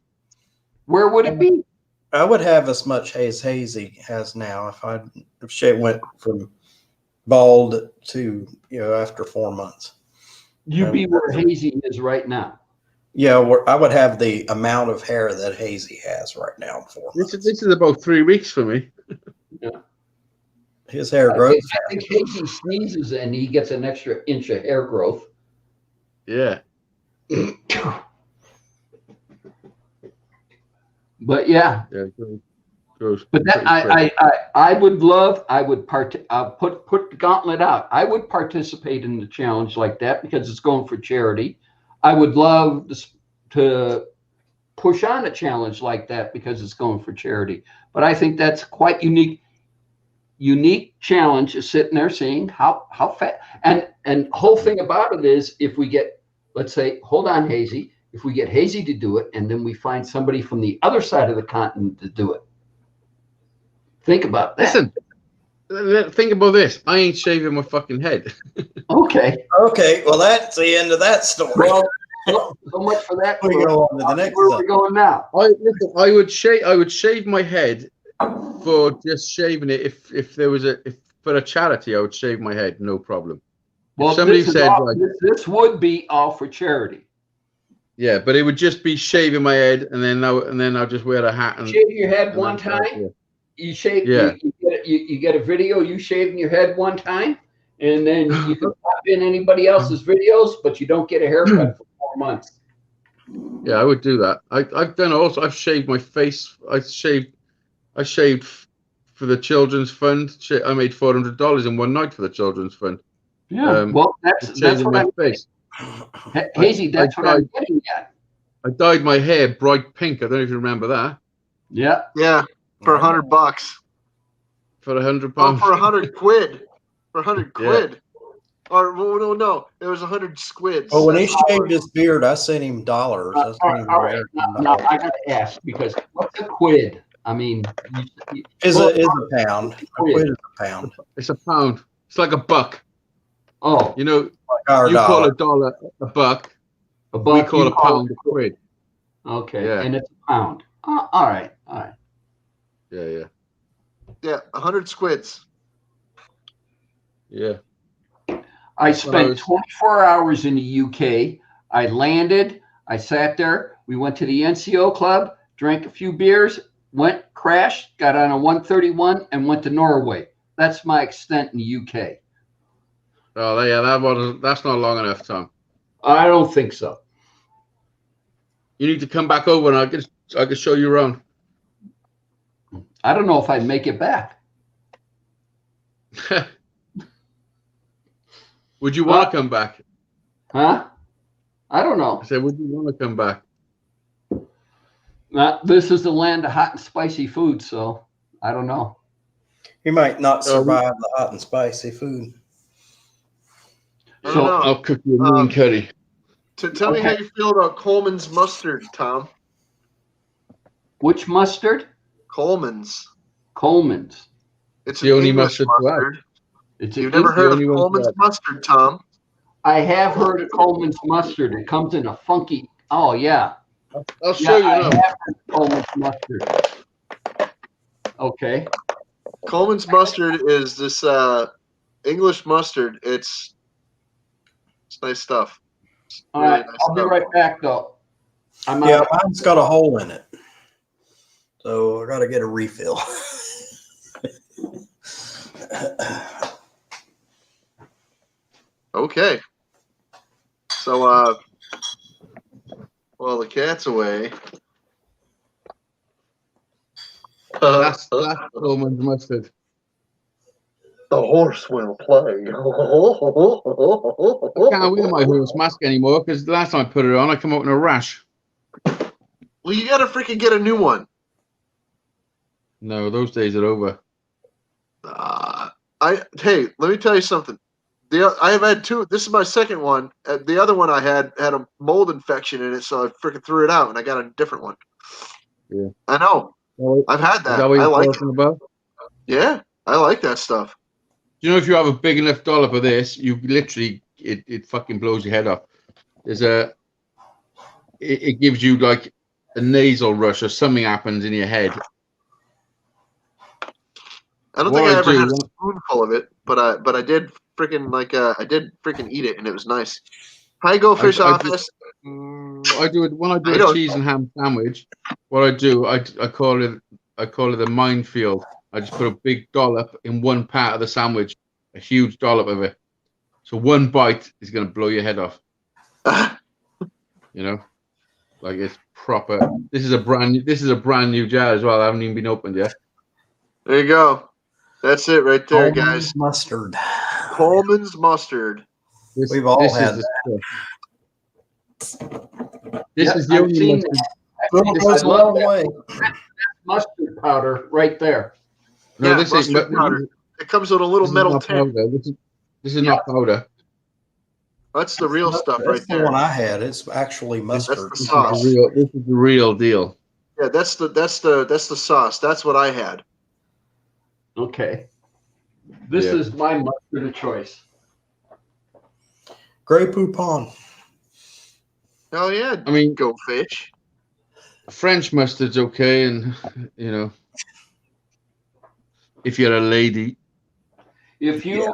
where would it be? I would have as much as Hazy has now if she went from bald to after 4 months. You'd be where Hazy is right now. Yeah, I would have the amount of hair that Hazy has right now in 4 months. This is about 3 weeks for me. His hair grows. I think Hazy sneezes and he gets an extra inch of hair growth. Yeah. But yeah, Yeah. Gross. but that I would love. I would put the gauntlet out. I would participate in the challenge like that because it's going for charity. I would love to push on a challenge like that because it's going for charity. But I think that's quite unique. Unique challenge is sitting there seeing how fast and whole thing about it is if we get, let's say, hold on, Hazy, if we get Hazy to do it and then we find somebody from the other side of the continent to do it. Think about that. Listen, think about this. I ain't shaving my fucking head. Okay. Okay, well, that's the end of that story. Well, so much for that. We go on to the next Where are one. we going now? I would shave my head for just shaving it. If there was for a charity, I would shave my head, no problem. Well, somebody this, said, all, this would be all for charity. Yeah, but it would just be shaving my head, and then I'll just wear a hat and shave your head one time. Yeah. You shave. Yeah. You get a video. You shaving your head one time, and then you can pop in anybody else's videos, but you don't get a haircut for 4 months. Yeah, I would do that. I've done also. I've shaved my face. I shaved for the children's fund. I made $400 in one night for the children's fund. Yeah. Well, that's what my I'm face. Hazy. That's what I'm getting at. I dyed my hair bright pink. I don't know if you remember that. Yeah. Yeah, for $100. For £100. Oh, for 100 quid. For 100 quid. Or no, it was 100 squids. Oh, when he shaved his beard, I sent him dollars. All right. Now I got to ask because what's a quid? I mean, is a pound. A quid is a pound. It's a pound. It's like a buck. Oh, you know, like our you call a dollar a buck. A buck. We call a pound a quid. Okay, yeah. And it's a pound. All right. Yeah. Yeah, 100 squids. Yeah. I spent 24 hours in the UK. I landed. I sat there. We went to the NCO club, drank a few beers, crashed, got on a 131, and went to Norway. That's my extent in the UK. Oh, yeah, that's not long enough, Tom. I don't think so. You need to come back over, and I can show you around. I don't know if I'd make it back. Would you want to come back? Huh? I don't know. I said, would you want to come back? This is the land of hot and spicy food, so I don't know. He might not survive the hot and spicy food. So I'll cook you a mean curry. Tell me how you feel about Coleman's mustard, Tom. Which mustard? Coleman's. the It's an only English mustard. You've never heard of Coleman's mustard, Tom? I have heard of Coleman's mustard. It comes in a funky. Oh yeah. I'll show you. I have heard of Coleman's mustard. Okay. Coleman's mustard is this English mustard. It's nice stuff. All right, I'll be right back though. Mine's got a hole in it, so I got to get a refill. Okay. So, well, the cat's away. That's Coleman's mustard. The horse will play. I can't wear my horse mask anymore because the last time I put it on, I come out in a rash. Well, you gotta freaking get a new one. No, those days are over. Hey, let me tell you something. I have had two. This is my second one. The other one I had a mold infection in it, so I freaking threw it out, and I got a different one. Yeah, I know. I've had that. Is that what I you're like talking about? Yeah, I like that stuff. You know, if you have a big enough dollop of this, you literally it fucking blows your head off. It gives you like a nasal rush or something happens in your head. I don't think I ever had a spoonful of it, but I did freaking eat it, and it was nice. Hi, Go Fish Office. I do it when I do a cheese and ham sandwich. What I do, I call it a minefield I just put a big dollop in one part of the sandwich, a huge dollop of it. So one bite is going to blow your head off. You know, like it's proper. This is a brand new jar as well. I haven't even been opened yet. There you go. That's it right there, guys. Mustard. Coleman's mustard. We've all had This is the I've only seen mustard. It goes a long way. mustard powder right there. No, Yeah, this mustard is powder. It comes with a little metal not tin. powder. This is not powder. That's the real stuff right That's the there. one I had. It's actually mustard. the This is sauce. this is the real deal. Yeah, that's the sauce. That's what I had. Okay. This Yeah. is my mustard of choice. Grey Poupon. Hell yeah. I mean, Go fish. French mustard's okay, and you know, if you're a lady, If you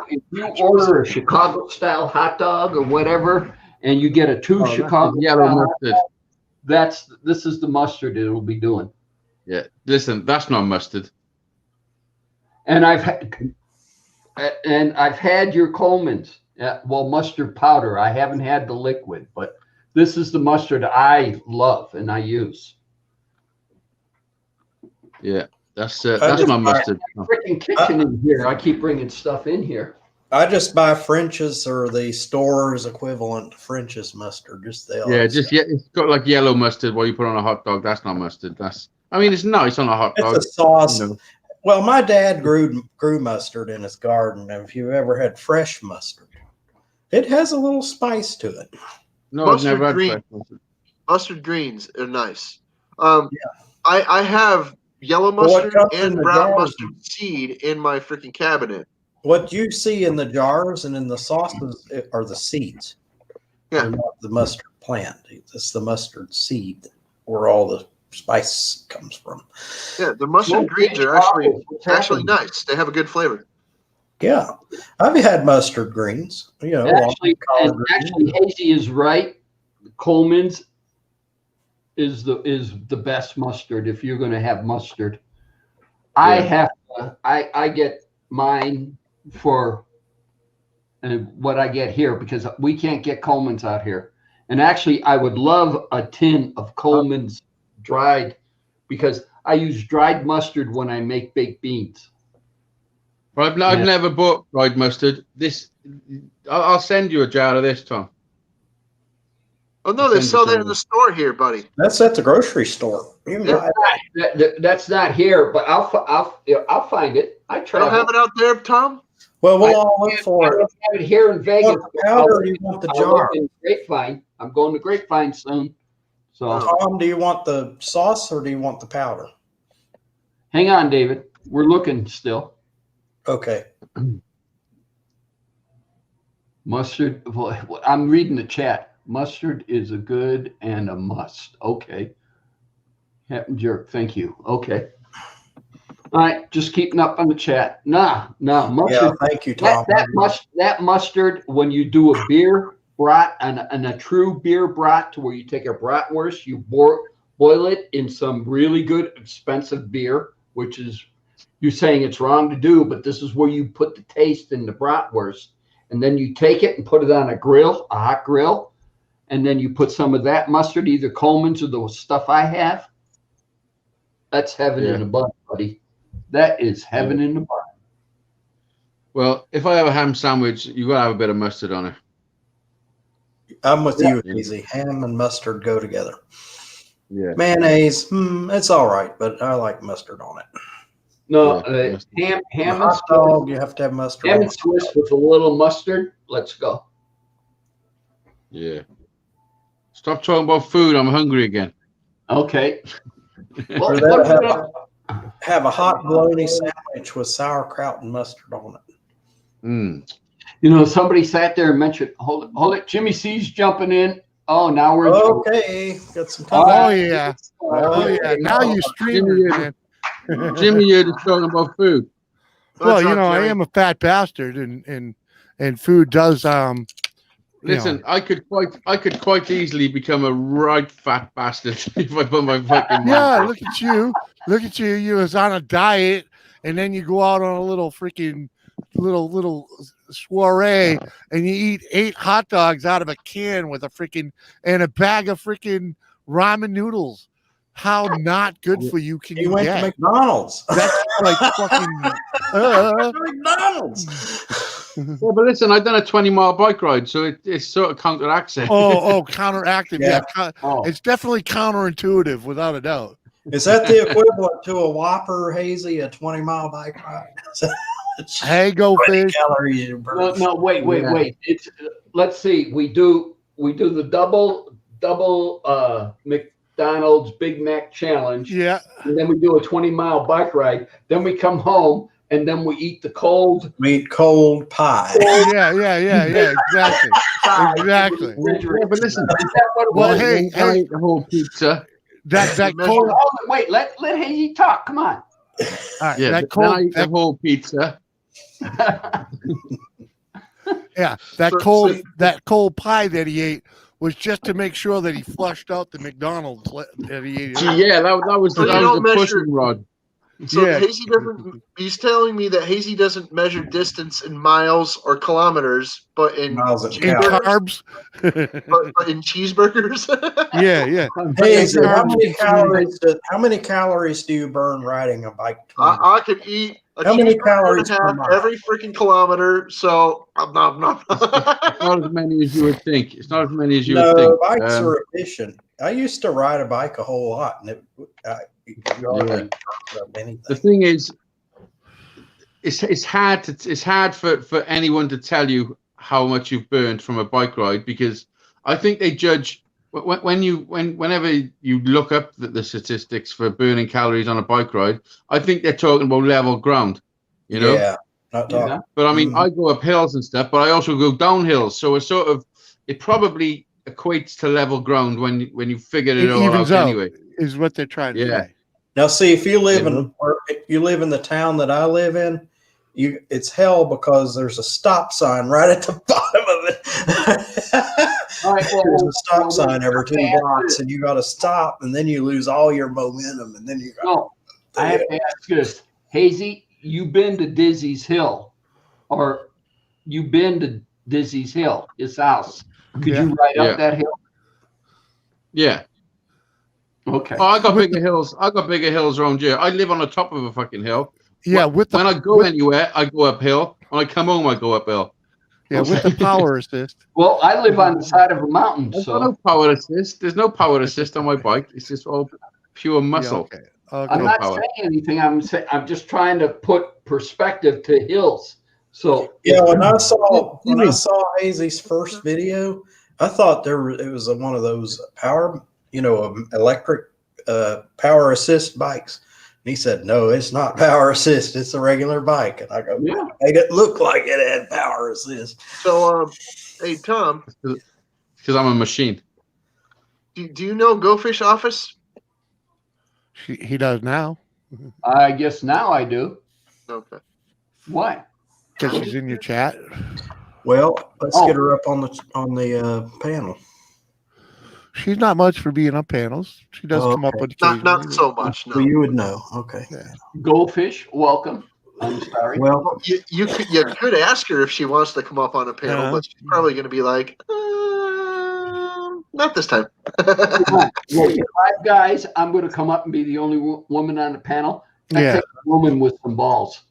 order a Chicago style hot dog or whatever, and you get a Chicago yellow style, mustard. this is the mustard it'll be doing. Yeah, listen, that's not mustard. And I've had your Coleman's, mustard powder. I haven't had the liquid, but this is the mustard I love and I use. Yeah, that's just my buy- mustard. Freaking kitchen in here. I keep bringing stuff in here. I just buy French's or the store's equivalent to French's mustard. Just the Yeah, it's got like yellow mustard. What you put on a hot dog? That's not mustard. I mean, it's nice on a hot dog. It's a sauce. You know. Well, my dad grew mustard in his garden. And if you ever had fresh mustard, it has a little spice to it. No, Mustard I've never had green. fresh mustard. Mustard greens are nice. I have yellow Well, what mustard comes in and the brown jars? mustard seed in my freaking cabinet. What you see in the jars and in the sauces are the seeds. Yeah. They're not the mustard plant. It's the mustard seed where all the spice comes from. Yeah, the mustard greens are actually nice. They have a good flavor. Yeah, I've had mustard greens. You know, Actually, collard actually, Hazy is right. Coleman's is the best mustard if you're going to have mustard. I get mine for what I get here because we can't get Coleman's out here. And actually, I would love a tin of Coleman's dried because I use dried mustard when I make baked beans. I've never bought dried mustard. I'll send you a jar of this, Tom. Oh no, they sell that in the store here, buddy. That's at the grocery store. You can buy it. That's not here, but I'll find it. I I try. don't have it out there, Tom. Well, we'll all look I for don't it. have it here in Vegas. Want the powder or do you want the I'll jar? look in Grapevine. I'm going to Grapevine soon. So Tom, do you want the sauce or do you want the powder? hang on, David. We're looking still. Okay. Mustard. Well, I'm reading the chat. Mustard is a good and a must. Okay. Captain Jerk, thank you. Okay. All right, just keeping up on the chat. Nah, mustard. Yeah, thank you, Tom. That mustard, when you do a beer brat and a true beer brat, to where you take a bratwurst, you boil it in some really good expensive beer, which is you're saying it's wrong to do, but this is where you put the taste in the bratwurst, and then you take it and put it on a hot grill, and then you put some of that mustard, either Coleman's or the stuff I have. That's heaven in a bun, buddy. That is heaven in the bun. Well, if I have a ham sandwich, you gotta have a bit of mustard on it. I'm with you, Easy. Ham and mustard go together. Yeah. Mayonnaise, it's all right, but I like mustard on it. No, Yeah, ham and Hot dog, you have to have mustard. ham on and it. Swiss with a little mustard. Let's go. Yeah. Stop talking about food. I'm hungry again. Okay. Or that have a hot bologna sandwich with sauerkraut and mustard on it. Mm. You know, somebody sat there and mentioned, hold it. Jimmy C's jumping in. Oh, now we're in trouble. Okay, got some All time. right. Oh yeah. Oh yeah. Now you streamers, man. Jimmy, you're just talking about food. Well, What's you up, know, I Jerry? am a fat bastard, and food does Listen, I could quite easily become a right fat bastard if I put my fucking Yeah, look at you. Look at you. You was on a diet and then you go out on a little freaking little soiree, and you eat 8 hot dogs out of a can with a freaking and a bag of freaking ramen noodles. How not good for you can He you went get? to McDonald's. That's like fucking. McDonald's. Yeah, but listen, I've done a 20-mile bike ride, so it sort of counteracts it. Counteractive. Yeah. It's definitely counterintuitive, without a doubt. Is that the equivalent to a Whopper, Hazy, a 20-mile bike ride? Hey, go fish. Calories you burn. No, wait. It's let's see. We do the double McDonald's Big Mac challenge. Yeah. And then we do a 20-mile bike ride. Then we come home and then we eat the cold. We eat cold pie. Yeah. Exactly. Exactly. Yeah, but listen, Is that what it Well, was? hey, I ate the whole pizza. that cold. Wait, let Hazy talk. Come on. All right, Yeah, that then I cold. ate the whole pizza. Yeah, that cold pie that he ate was just to make sure that he flushed out the McDonald's that he ate. Yeah, that was So you the don't measure- pushing rod. So Yeah. Hazy doesn't. He's telling me that Hazy doesn't measure distance in miles or kilometers, but in Miles and In calories. carbs. but in cheeseburgers. yeah. Hazy, how many calories do you burn riding a bike? I could eat a How many cheeseburger calories and a per half mile? every freaking kilometer. So I'm not. It's not as many as you would think. It's not as many as you would No, think. bikes are efficient. I used to ride a bike a whole lot, and you already The thing is, it's hard for anyone to tell you how much you've burned from a bike ride, because I think they judge whenever you look up the statistics for burning calories on a bike ride. I think they're talking about level ground, you know. Yeah, not talking. Yeah. But I mean, I go up hills and stuff, but I also go down hills, so it probably equates to level ground when you figure it all evens out out, anyway. is what they're trying to Yeah. say. Now, see, if you live in the town that I live in, it's hell because there's a stop sign right at the bottom of it. All right, well, There's a stop sign every 2 okay, blocks, and you got to stop, and then you lose all your momentum, and then you got. No, I have to ask this. Hazy, you been to Dizzy's Hill, or you been to Dizzy's Hill, his house? Could Yeah. you ride Yeah. up that hill? Yeah. Okay. Oh, I got bigger hills. I got bigger hills around here. I live on the top of a fucking hill. Yeah, when I go anywhere, I go uphill. When I come home, I go uphill. with the power assist. Well, I live on the side of a mountain, There's so no power assist. There's no power assist on my bike. It's just all pure muscle. Yeah, okay. I'm Okay. not power. saying anything. I'm just trying to put perspective to hills. So Yeah, when I saw Hazy's first video, I thought it was one of those power, electric power assist bikes. And he said, "No, it's not power assist. It's a regular bike." And I go, Yeah. "Made it look like it had power assist." So, hey Tom, Because I'm a machine. do you know Go Fish Office? He does now I guess now I do. Okay. Why? because she's in your chat. Well, let's Oh. get her up on the panel. She's not much for being on panels. She does Oh, come up okay. with Not occasionally. so much. So No. you would know. Okay. Goldfish, welcome. I'm sorry. Well, You could ask her if she wants to come up on a panel, Uh-huh. but she's probably going to be like, not this time. Well, you 5 guys, I'm going to come up and be the only woman on the panel. That Yeah. takes a woman with some balls.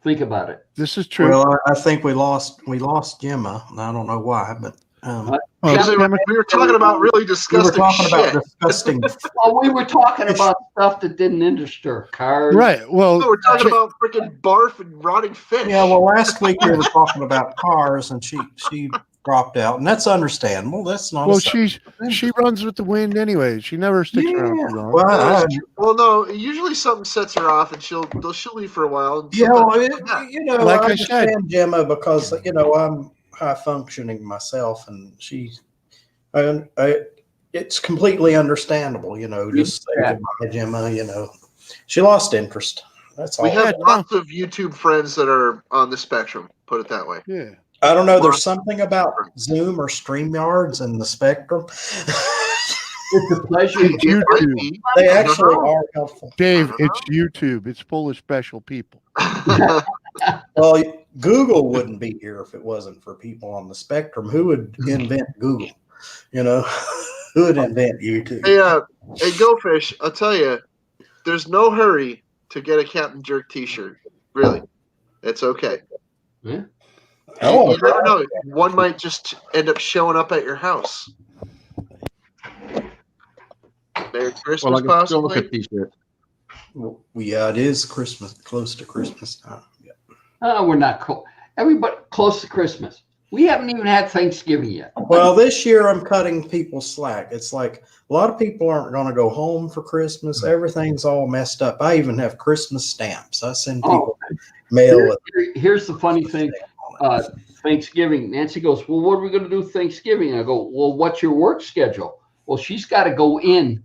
Think about it. This is true. well, I think we lost Gemma, and I don't know why, but Oh, Because Gemma- we were talking about really we were disgusting talking shit. about disgusting. Well, we were talking about stuff that didn't interest her. Cars. right. Well, No, we're talking about freaking barf and rotting fish. Yeah, well, last week we were talking about cars, and she dropped out, and that's understandable. That's not. well, a she runs with the wind anyway. She never sticks around Yeah. too long. Well, Well, no. Usually something sets her off, and she'll leave for a while. And yeah, sometimes- well, Like I I said. understand Gemma because I'm high functioning myself, and it's completely understandable. Just say Yeah. goodbye, Gemma. She lost interest. That's all. we have Yeah, lots of YouTube friends that are on the spectrum. Put it that way. Yeah. I don't know. There's something about Zoom or StreamYards and the spectrum. It's a pleasure. It's It might YouTube. be. They I don't actually know. are helpful. Dave, I don't it's YouTube. It's full of special people. Well, Google wouldn't be here if it wasn't for people on the spectrum. Who would invent Google? You know, who would invent YouTube? Hey, Go Fish, I'll tell you, there's no hurry to get a Captain Jerk T-shirt. Really, it's okay. Yeah. Oh, You never know. One might just end up showing up at your house. Merry Christmas, Well, I can still look possibly. at T-shirt. Well, yeah, it is Christmas, close to Christmas time. Yeah. We're not cool. Everybody close to Christmas. We haven't even had Thanksgiving yet. Well, this year I'm cutting people slack. It's like a lot of people aren't going to go home for Christmas. Everything's all messed up. I even have Christmas stamps. I send people mail. Here's the funny thing. Thanksgiving. Nancy goes, well, what are we going to do Thanksgiving? I go, well, what's your work schedule? Well, she's got to go in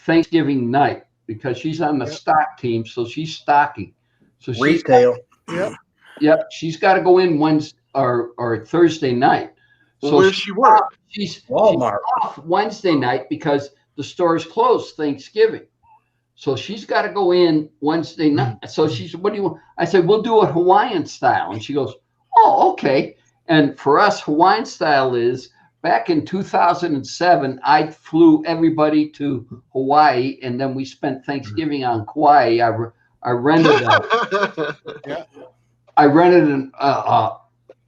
Thanksgiving night because she's on the stock team, so she's stocking. So she's Retail. Yep, she's got to go in Wednesday or Thursday night. Well, So where's she work? she's Walmart. off Wednesday night because the store is closed Thanksgiving. So she's got to go in Wednesday night. So she said, what do you want? I said, we'll do it Hawaiian style. And she goes, oh, okay. And for us, Hawaiian style is back in 2007, I flew everybody to Hawaii, and then we spent Thanksgiving on Kauai. I rented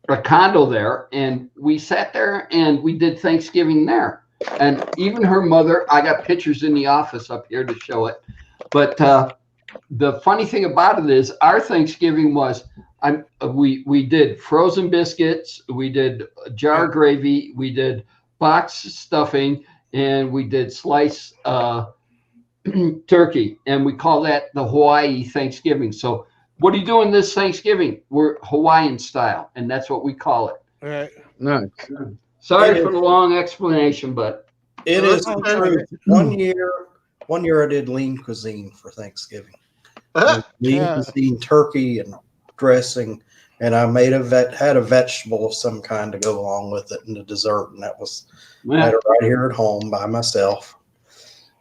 a condo there, and we sat there and we did Thanksgiving there. And even her mother, I got pictures in the office up here to show it. But the funny thing about it is our Thanksgiving was we did frozen biscuits, we did jar gravy, we did box stuffing, and we did sliced turkey, and we call that the Hawaii Thanksgiving. So what are you doing this Thanksgiving? We're Hawaiian style, and that's what we call it. All right. No. Sorry for the long explanation, but It Well, is that's the okay. truth. One year I did lean cuisine for Thanksgiving. Lean cuisine, turkey and dressing, and I made had a vegetable of some kind to go along with it in the dessert, and that was had it right here at home by myself.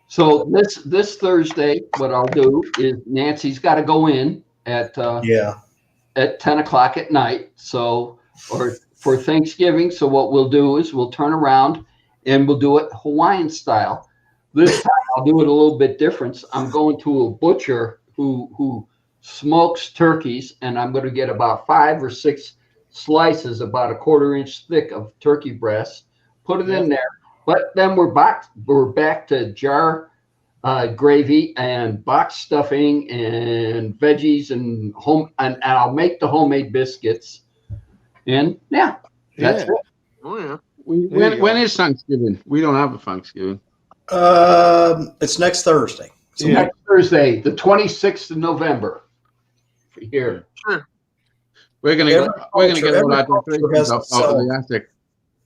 so this Thursday, what I'll do is Nancy's got to go in at 10 o'clock at night. So, or for Thanksgiving. So what we'll do is we'll turn around and we'll do it Hawaiian style. This time I'll do it a little bit different. I'm going to a butcher who smokes turkeys, and I'm going to get about 5 or 6 slices, about a 1/4 inch thick of turkey breast, put it in there. But then we're back to jar gravy and box stuffing and veggies and I'll make the homemade biscuits. And that's it. Oh, yeah. When is Thanksgiving? We don't have a Thanksgiving. It's next Thursday. So next Thursday, the 26th of November. Here. Sure. We're gonna get all every our culture decorations has out a of the attic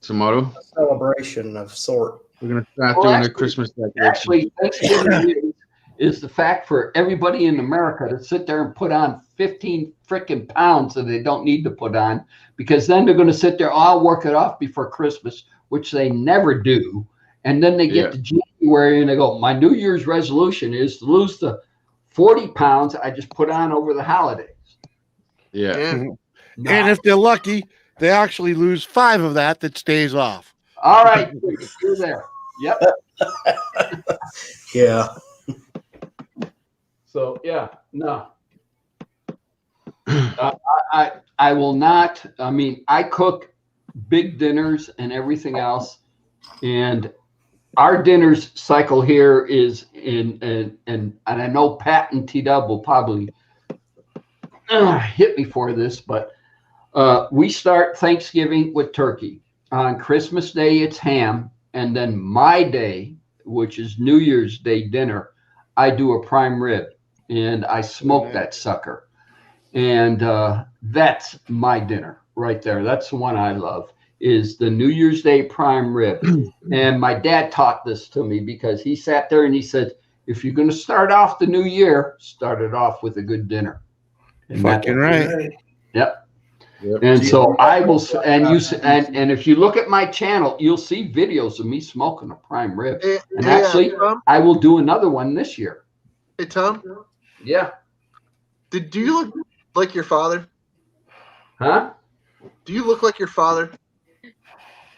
tomorrow. celebration of sort. We're gonna start Well, doing actually- the Christmas decorations. Actually, Thanksgiving is the fact for everybody in America to sit there and put on 15 freaking pounds that they don't need to put on, because then they're going to sit there, I'll work it off before Christmas, which they never do. And then they get to January and they go, my New Year's resolution is to lose the 40 pounds I just put on over the holidays. Yeah. And if they're lucky, they actually lose 5 of that stays off. All right, you're there. Yep. Yeah. So no. I will not. I mean, I cook big dinners and everything else, and our dinners cycle here is and I know Pat and T-Dub will probably hit me for this, but we start Thanksgiving with turkey. On Christmas Day, it's ham, and then my day, which is New Year's Day dinner, I do a prime rib, and I smoke that sucker. And that's my dinner right there. That's the one I love, is the New Year's Day prime rib. And my dad taught this to me because he sat there and he said, if you're going to start off the new year, start it off with a good dinner. And Fucking right. Yep. Yep. And so I will, and if you look at my channel, you'll see videos of me smoking a prime rib. And actually, Tom? I will do another one this year. Hey, Tom, Yeah. do you look like your father? Huh? Do you look like your father?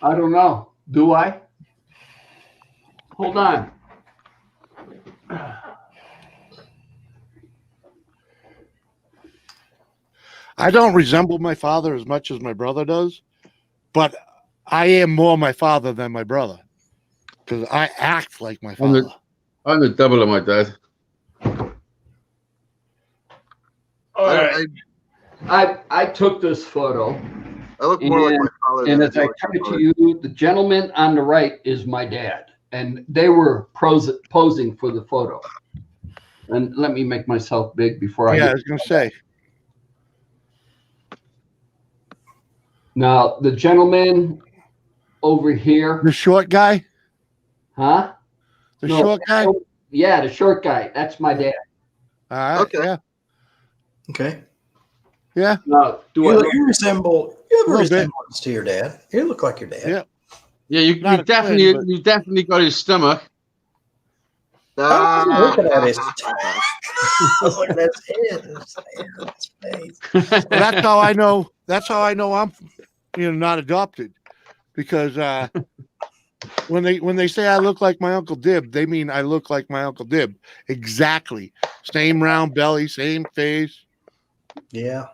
I don't know. Do I? Hold on. I don't resemble my father as much as my brother does, but I am more my father than my brother because I act like my father. I'm the double of my dad. I took this photo, I look more like my father. and than as I do turn it like to you, the gentleman on the right is my dad, and they were posing for the photo. And let me make myself big before I. Yeah, I was gonna say. Now the gentleman over here, The short guy? huh? The No, short guy? Yeah, the short guy. That's my dad. All right. Okay. Yeah. Okay. Yeah. Now, do I? You resemble. You have a Little bit. resemblance to your dad. You look like your dad. Yeah. Yeah, you Not a twin, definitely but- you definitely got his stomach. I was looking at his. Ah. I was looking at his head, his face. Well, that's how I know. That's how I know I'm, not adopted, because when they say I look like my Uncle Dib, they mean I look like my Uncle Dib. Exactly. Same round belly, same face. Yeah.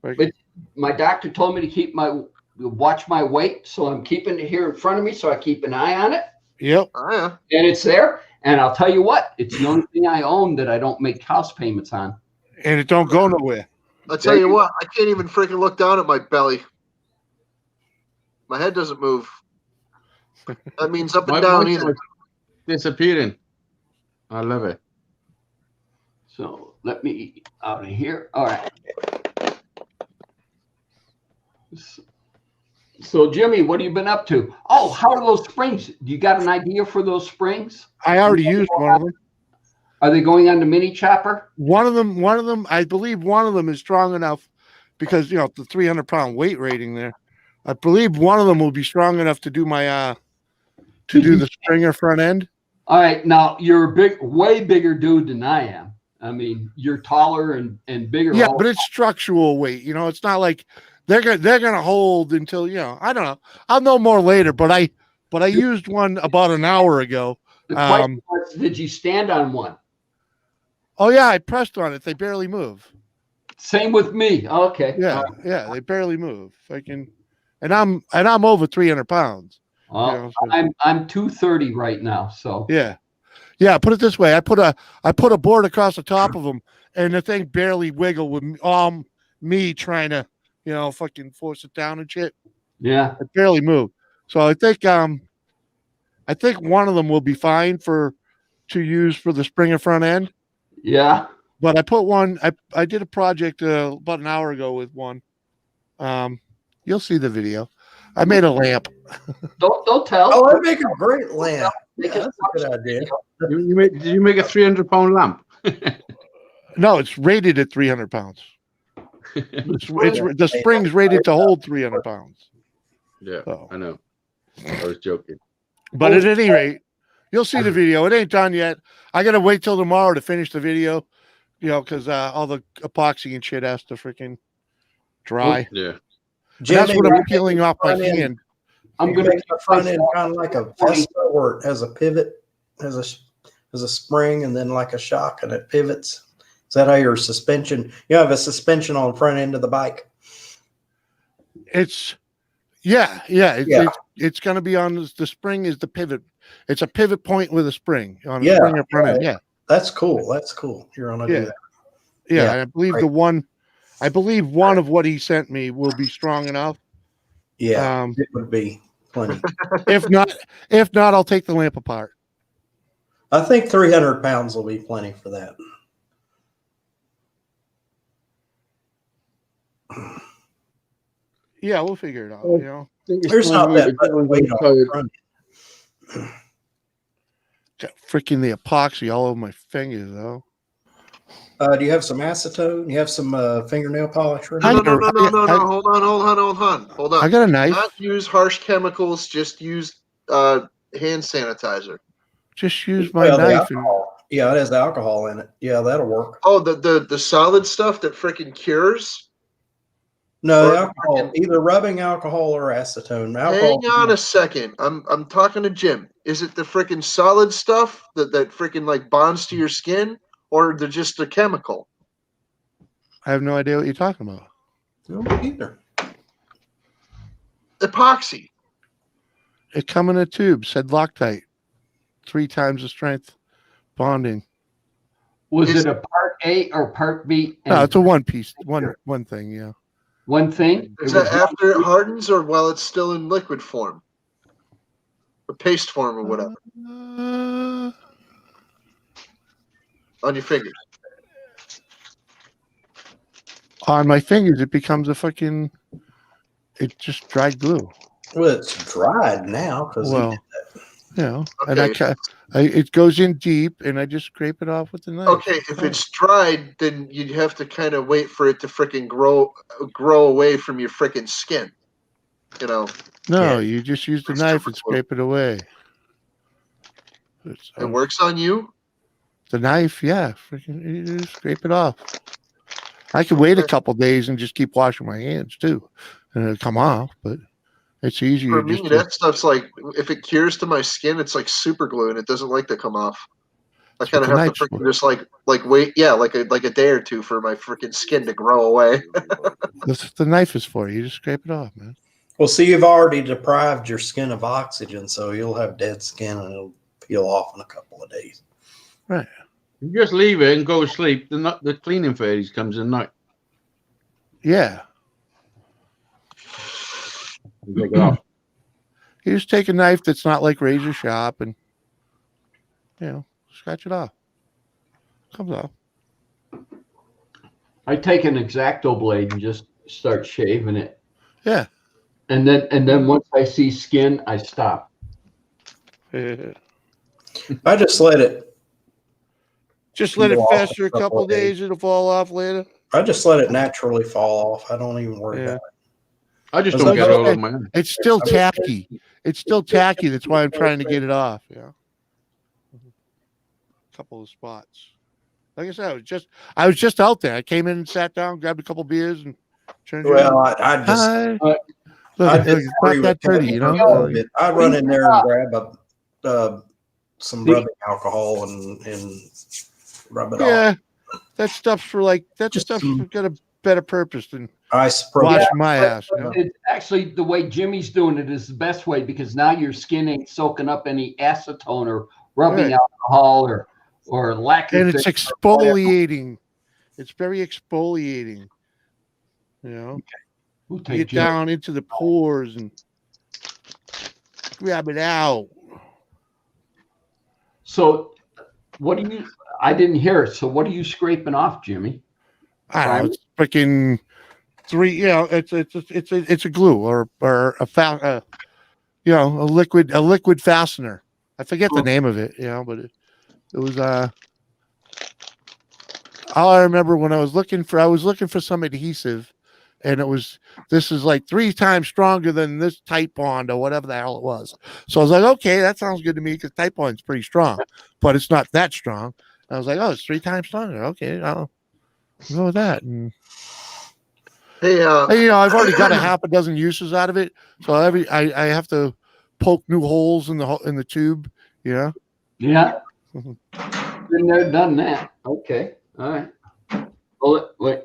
Like, My doctor told me to watch my weight, so I'm keeping it here in front of me, so I keep an eye on it, yep. Oh, yeah. and it's there. And I'll tell you what, it's the only thing I own that I don't make house payments on. And it don't go nowhere. I'll tell you what, I can't even freaking look down at my belly. My head doesn't move. That means up and My down voice either. is disappearing. I love it. So let me out of here. All right. So Jimmy, what have you been up to? Oh, how are those springs? Do you got an idea for those springs? I already used one of them. Are they going on the mini chopper? One of them, I believe one of them is strong enough because, the 300-pound weight rating there. I believe one of them will be strong enough to do my, do the Springer front end. All right. Now you're a way bigger dude than I am. I mean, you're taller and bigger. Yeah, but it's structural weight. It's not like they're gonna hold until, I don't know. I'll know more later, but I used one about an hour ago. The question was, did you stand on one? Oh yeah, I pressed on it. They barely move. Same with me. Okay. Yeah, yeah, they barely move. And I'm over 300 pounds. Well, so- I'm 230 right now. So Yeah. Put it this way: I put a board across the top of them, and the thing barely wiggled with me trying to, fucking force it down and shit. yeah. It barely moved. So I think one of them will be fine to use for the Springer front end. Yeah. But I put one. I did a project about an hour ago with one. You'll see the video. I made a lamp. Don't tell. Oh, that'd make a great lamp. Make Yeah, it that's a good idea. Did you make a 300-pound lamp? No, it's rated at 300 pounds. The spring's rated to hold 300 pounds. Yeah, So. I know. I was joking. But at any rate, you'll see the video. It ain't done yet. I gotta wait till tomorrow to finish the video, because all the epoxy and shit has to freaking dry. Yeah. That's what I'm Jimmy, peeling off my front end. hand. I'm You gonna make the front end kind of like a Vespa, where it has a pivot, has a spring, and then like a shock, and it pivots. Is that how your suspension? You have a suspension on the front end of the bike. It's It's going to be on the spring is the pivot. It's a pivot point with a spring on the Springer front end. Yeah, That's cool. That's cool. You're gonna do that. Yeah, I believe one of what he sent me will be strong enough. Yeah, it would be plenty. If not, I'll take the lamp apart. I think 300 pounds will be plenty for that. Yeah, we'll figure it out. There's not that much weight on the front. Got freaking the epoxy all over my fingers though. Do you have some acetone? You have some fingernail polish? Ready? No. Hold on. I got a knife. Not use harsh chemicals. Just use hand sanitizer. Just use my Well, the knife. And, alcohol. Yeah, it has alcohol in it. Yeah, that'll work. Oh, the solid stuff that freaking cures. No, Or- alcohol. Either rubbing alcohol or acetone. Hang Alcohol. on a second. I'm talking to Jim. Is it the freaking solid stuff that freaking like bonds to your skin, or they're just a chemical? I have no idea what you're talking about. No, me either. Epoxy. It come in a tube, said Loctite. 3 times the strength bonding. Was Is- it a part A or part B? No, it's a one piece, one thing, yeah. One thing? Is It that was- after it hardens or while it's still in liquid form? Or paste form or whatever. On your fingers. On my fingers, it becomes it's just dried glue. Well, it's dried now because Well, and Okay. it goes in deep, and I just scrape it off with the knife. Okay, if it's dried, then you'd have to kind of wait for it to freaking grow away from your freaking skin. You know, No, you just use the It's knife and super scrape it away. it works on you. The knife, yeah, you just scrape it off. I can wait a couple days and just keep washing my hands too, and it'll come off. But it's easier. For me, just that stuff's like if it cures to my skin, it's like super glue, and it doesn't like to come off. I That's kind of what the have to knife's freaking for. just like wait, yeah, like a day or two for my freaking skin to grow away. That's what the knife is for. You just scrape it off, man. Well, see, you've already deprived your skin of oxygen, so you'll have dead skin and it'll peel off in a couple of days. Right. You just leave it and go to sleep. The cleaning phase comes in night. Yeah. You take it off. You just take a knife that's not like razor sharp and scratch it off. Comes off. I take an X-Acto blade and just start shaving it. Yeah. And then once I see skin, I stop. I just let it. Just let it Fall off fester a a couple couple of days. days. It'll fall off later. I just let it naturally fall off. I don't even worry Yeah. about it. I just As don't long get as all I- of my hand. It's still tacky. It's still tacky. That's why I'm trying to get it off. Yeah. Couple of spots. Like I said, I was just out there. I came in and sat down, grabbed a couple beers, and turned around. Well, I just. Hi. Uh, Look, I look, it's disagree not that with dirty, Tony you for a know. little bit. I'd run in there and grab some rubbing alcohol and rub it off. Yeah, that stuff's for Just stuff's some- got a better purpose than Ice probe. washing my ass. You know? It's actually the way Jimmy's doing it is the best way because now your skin ain't soaking up any acetone or rubbing Right. alcohol or lacquer. And it's fix or whatever. exfoliating. It's very exfoliating. You know, Who you take get Jimmy? down into the pores and grab it out. So what do you? I didn't hear it. So what are you scraping off, Jimmy? I don't know. It's freaking three. You know, it's a glue or a liquid fastener. I forget the name of it. You know, but it was all I remember when I was looking for some adhesive, and this is like 3 times stronger than this Type Bond or whatever the hell it was. So I was like, okay, that sounds good to me because Type Bond's pretty strong, but it's not that strong. I was like, oh, it's 3 times stronger. Okay, I'll go with that. And Hey, I've already got a half a dozen uses out of it, so I have to poke new holes in the tube. You know. Yeah. Mhm. Been there, done that. Okay. All right. Well, wait.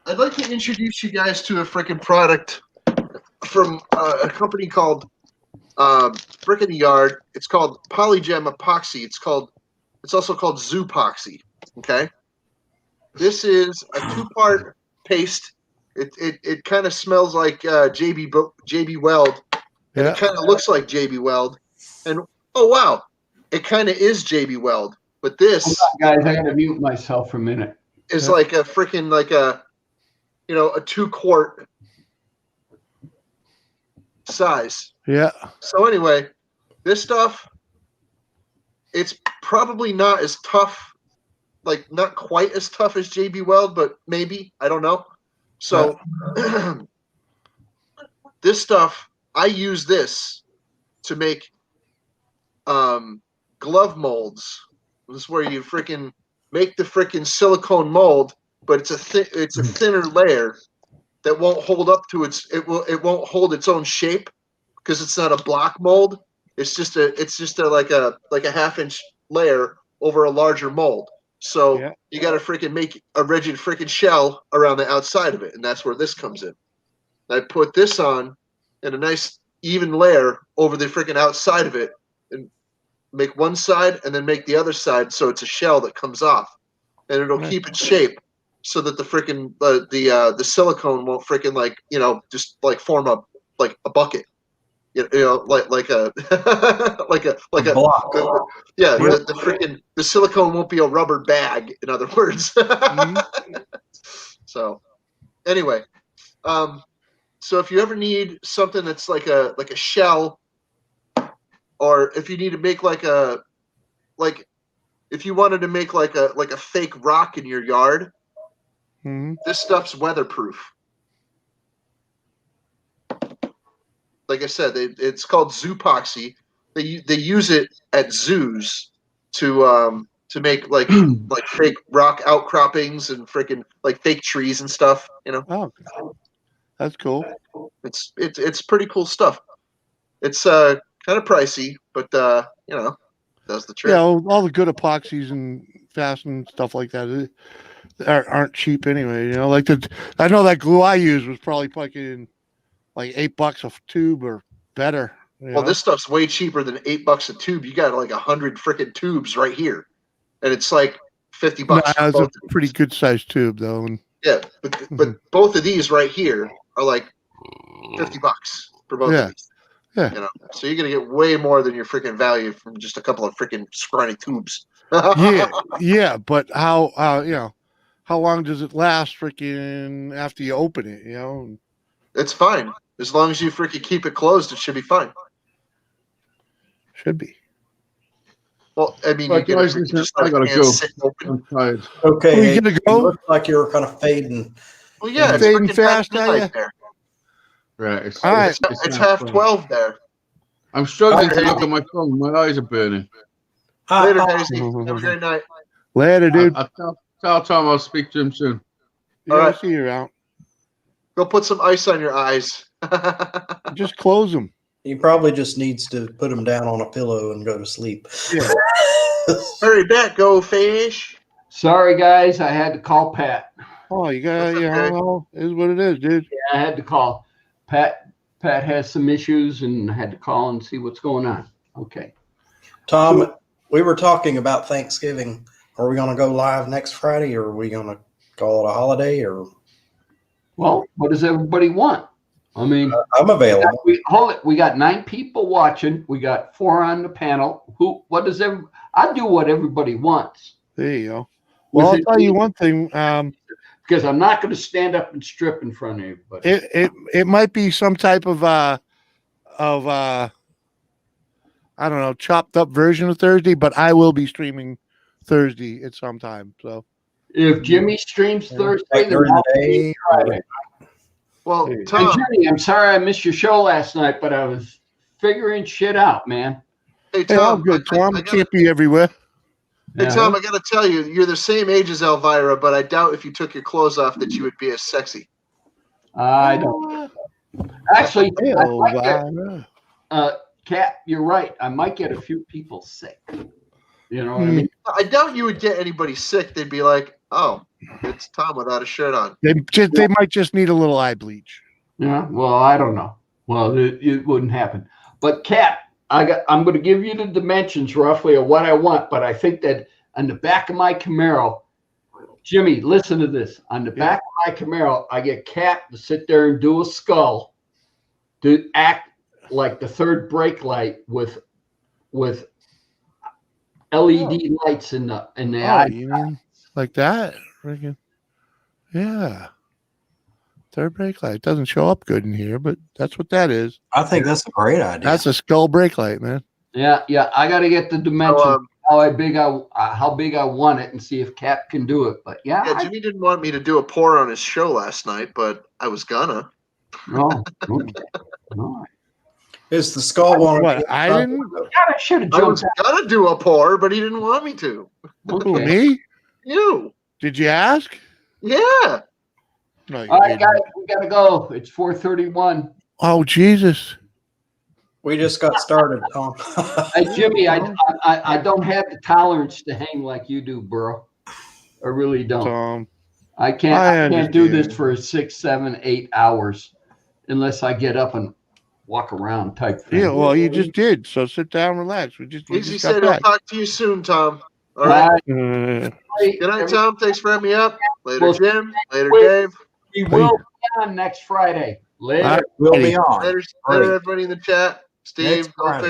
I'd like to introduce you guys to a freaking product from a company called Brick in the Yard. It's called Polygem Epoxy. It's also called Zoopoxy. Okay. This is a 2-part paste. It kind of smells like JB Weld, and Yeah. it kind of looks like JB Weld. And oh wow, it kind of is JB Weld. But this Hold on, guys. I gotta mute myself for a minute. is Yeah. like a freaking a 2-quart size. Yeah. So anyway, this stuff, it's probably not as tough like not quite as tough as JB Weld, but maybe, I don't know. So this stuff, I use this to make glove molds. This is where you freaking make the freaking silicone mold, but it's a thinner layer that won't hold up to it won't hold its own shape because it's not a block mold. It's just a like a half-inch layer over a larger mold. So you got to freaking make a rigid freaking shell around the outside of it, and that's where this comes in. I put this on in a nice even layer over the freaking outside of it, and make one side and then make the other side so it's a shell that comes off, and it'll keep its shape so that the freaking the silicone won't freaking just like form a bucket. You know, like a block. The silicone won't be a rubber bag. In other words. So, anyway, so if you ever need something that's like a shell, or if you need to make if you wanted to make like a fake rock in your yard, this stuff's weatherproof. Like I said, it's called Zoopoxy. They use it at zoos to make like fake rock outcroppings and freaking like fake trees and stuff. You know. Oh, that's cool. It's pretty cool stuff. It's kind of pricey, but does the trick. Yeah, all the good epoxies and fasten stuff like that aren't cheap anyway. You know, like I know that glue I used was probably fucking like $8 a tube or better. Well, this stuff's way cheaper than $8 a tube. You got like 100 freaking tubes right here, and it's like $50. That's a pretty good sized tube, though. And yeah, but both of these right here are like $50 for both of these. Yeah. You know, so you're gonna get way more than your freaking value from just a couple of freaking scrawny tubes. yeah, but how long does it last freaking after you open it? You know, it's fine as long as you freaking keep it closed. It should be fine. Should be. Well, I mean, I gotta go. I'm tired. Okay, you gonna go? You look like you were kind of fading. Well, yeah, it's fading freaking fast, past midnight there. Right. All right. It's half 12 there. I'm struggling to look at my phone. My eyes are burning. Later, Hazy. Have a great night. Later, dude. I'll tell Tom I'll speak to him soon. All right. See you out. Go put some ice on your eyes. Just close them. He probably just needs to put them down on a pillow and go to sleep. Yeah. Hurry back, go fish. Sorry, guys. I had to call Pat. Oh, you got it is what it is, dude. Yeah, I had to call. Pat has some issues, and I had to call and see what's going on. Okay. Tom, we were talking about Thanksgiving. Are we going to go live next Friday, or are we going to call it a holiday? Or well, what does everybody want? I mean, I'm available. We got 9 people watching. We got 4 on the panel. I do what everybody wants. There you go. Well, I'll tell you one thing. Because I'm not going to stand up and strip in front of everybody. It might be some type of I don't know, chopped up version of Thursday, but I will be streaming Thursday at some time. So if Jimmy streams Thursday, then I'll be Friday. Well, Tom, and Jimmy, I'm sorry I missed your show last night, but I was figuring shit out, man. Hey, Tom, I'm good, Tom. I can't be everywhere. Hey, Tom, I got to tell you, you're the same age as Elvira, but I doubt if you took your clothes off that you would be as sexy. I don't. Actually, Kat, you're right. I might get a few people sick. You know what I mean? I doubt you would get anybody sick. They'd be like, "Oh, it's Tom without a shirt on." They might just need a little eye bleach. Yeah. Well, I don't know. Well, it wouldn't happen. But Kat, I'm going to give you the dimensions roughly of what I want. But I think that on the back of my Camaro, Jimmy, listen to this. On the back of my Camaro, I get Kat to sit there and do a skull, to act like the third brake light with LED lights in the eye. You mean like that? Yeah. Third brake light doesn't show up good in here, but that's what that is. I think that's a great idea. That's a skull brake light, man. Yeah. I got to get the dimension. how big I want it and see if Cap can do it. But yeah, Yeah, Jimmy didn't want me to do a pour on his show last night, but I was gonna. no. Okay. All right. Is the skull one? What? I didn't. God, I should have I was jumped. gonna do a pour, but he didn't want me to. Who, Okay. me? You? Did you ask? Yeah. No, you All right, didn't. guys, we gotta go. It's 4:31. Oh Jesus! We just got started, Tom. Hey, Jimmy, I don't have the tolerance to hang like you do, bro. I really don't. Tom. I can't I do this understand. for 6, 7, 8 hours unless I get up and walk around type thing. Yeah, well, you just did. So sit down, relax. We Easy just got said he'll back. talk to you soon, Tom. All All right. right. Good night, Tom. Thanks for having me up. Later, Well, Jim. Later, wait. Dave. We will be on next Friday. Later. All right. We'll be on. Later, Great. everybody in the chat. Steve, Next go Friday.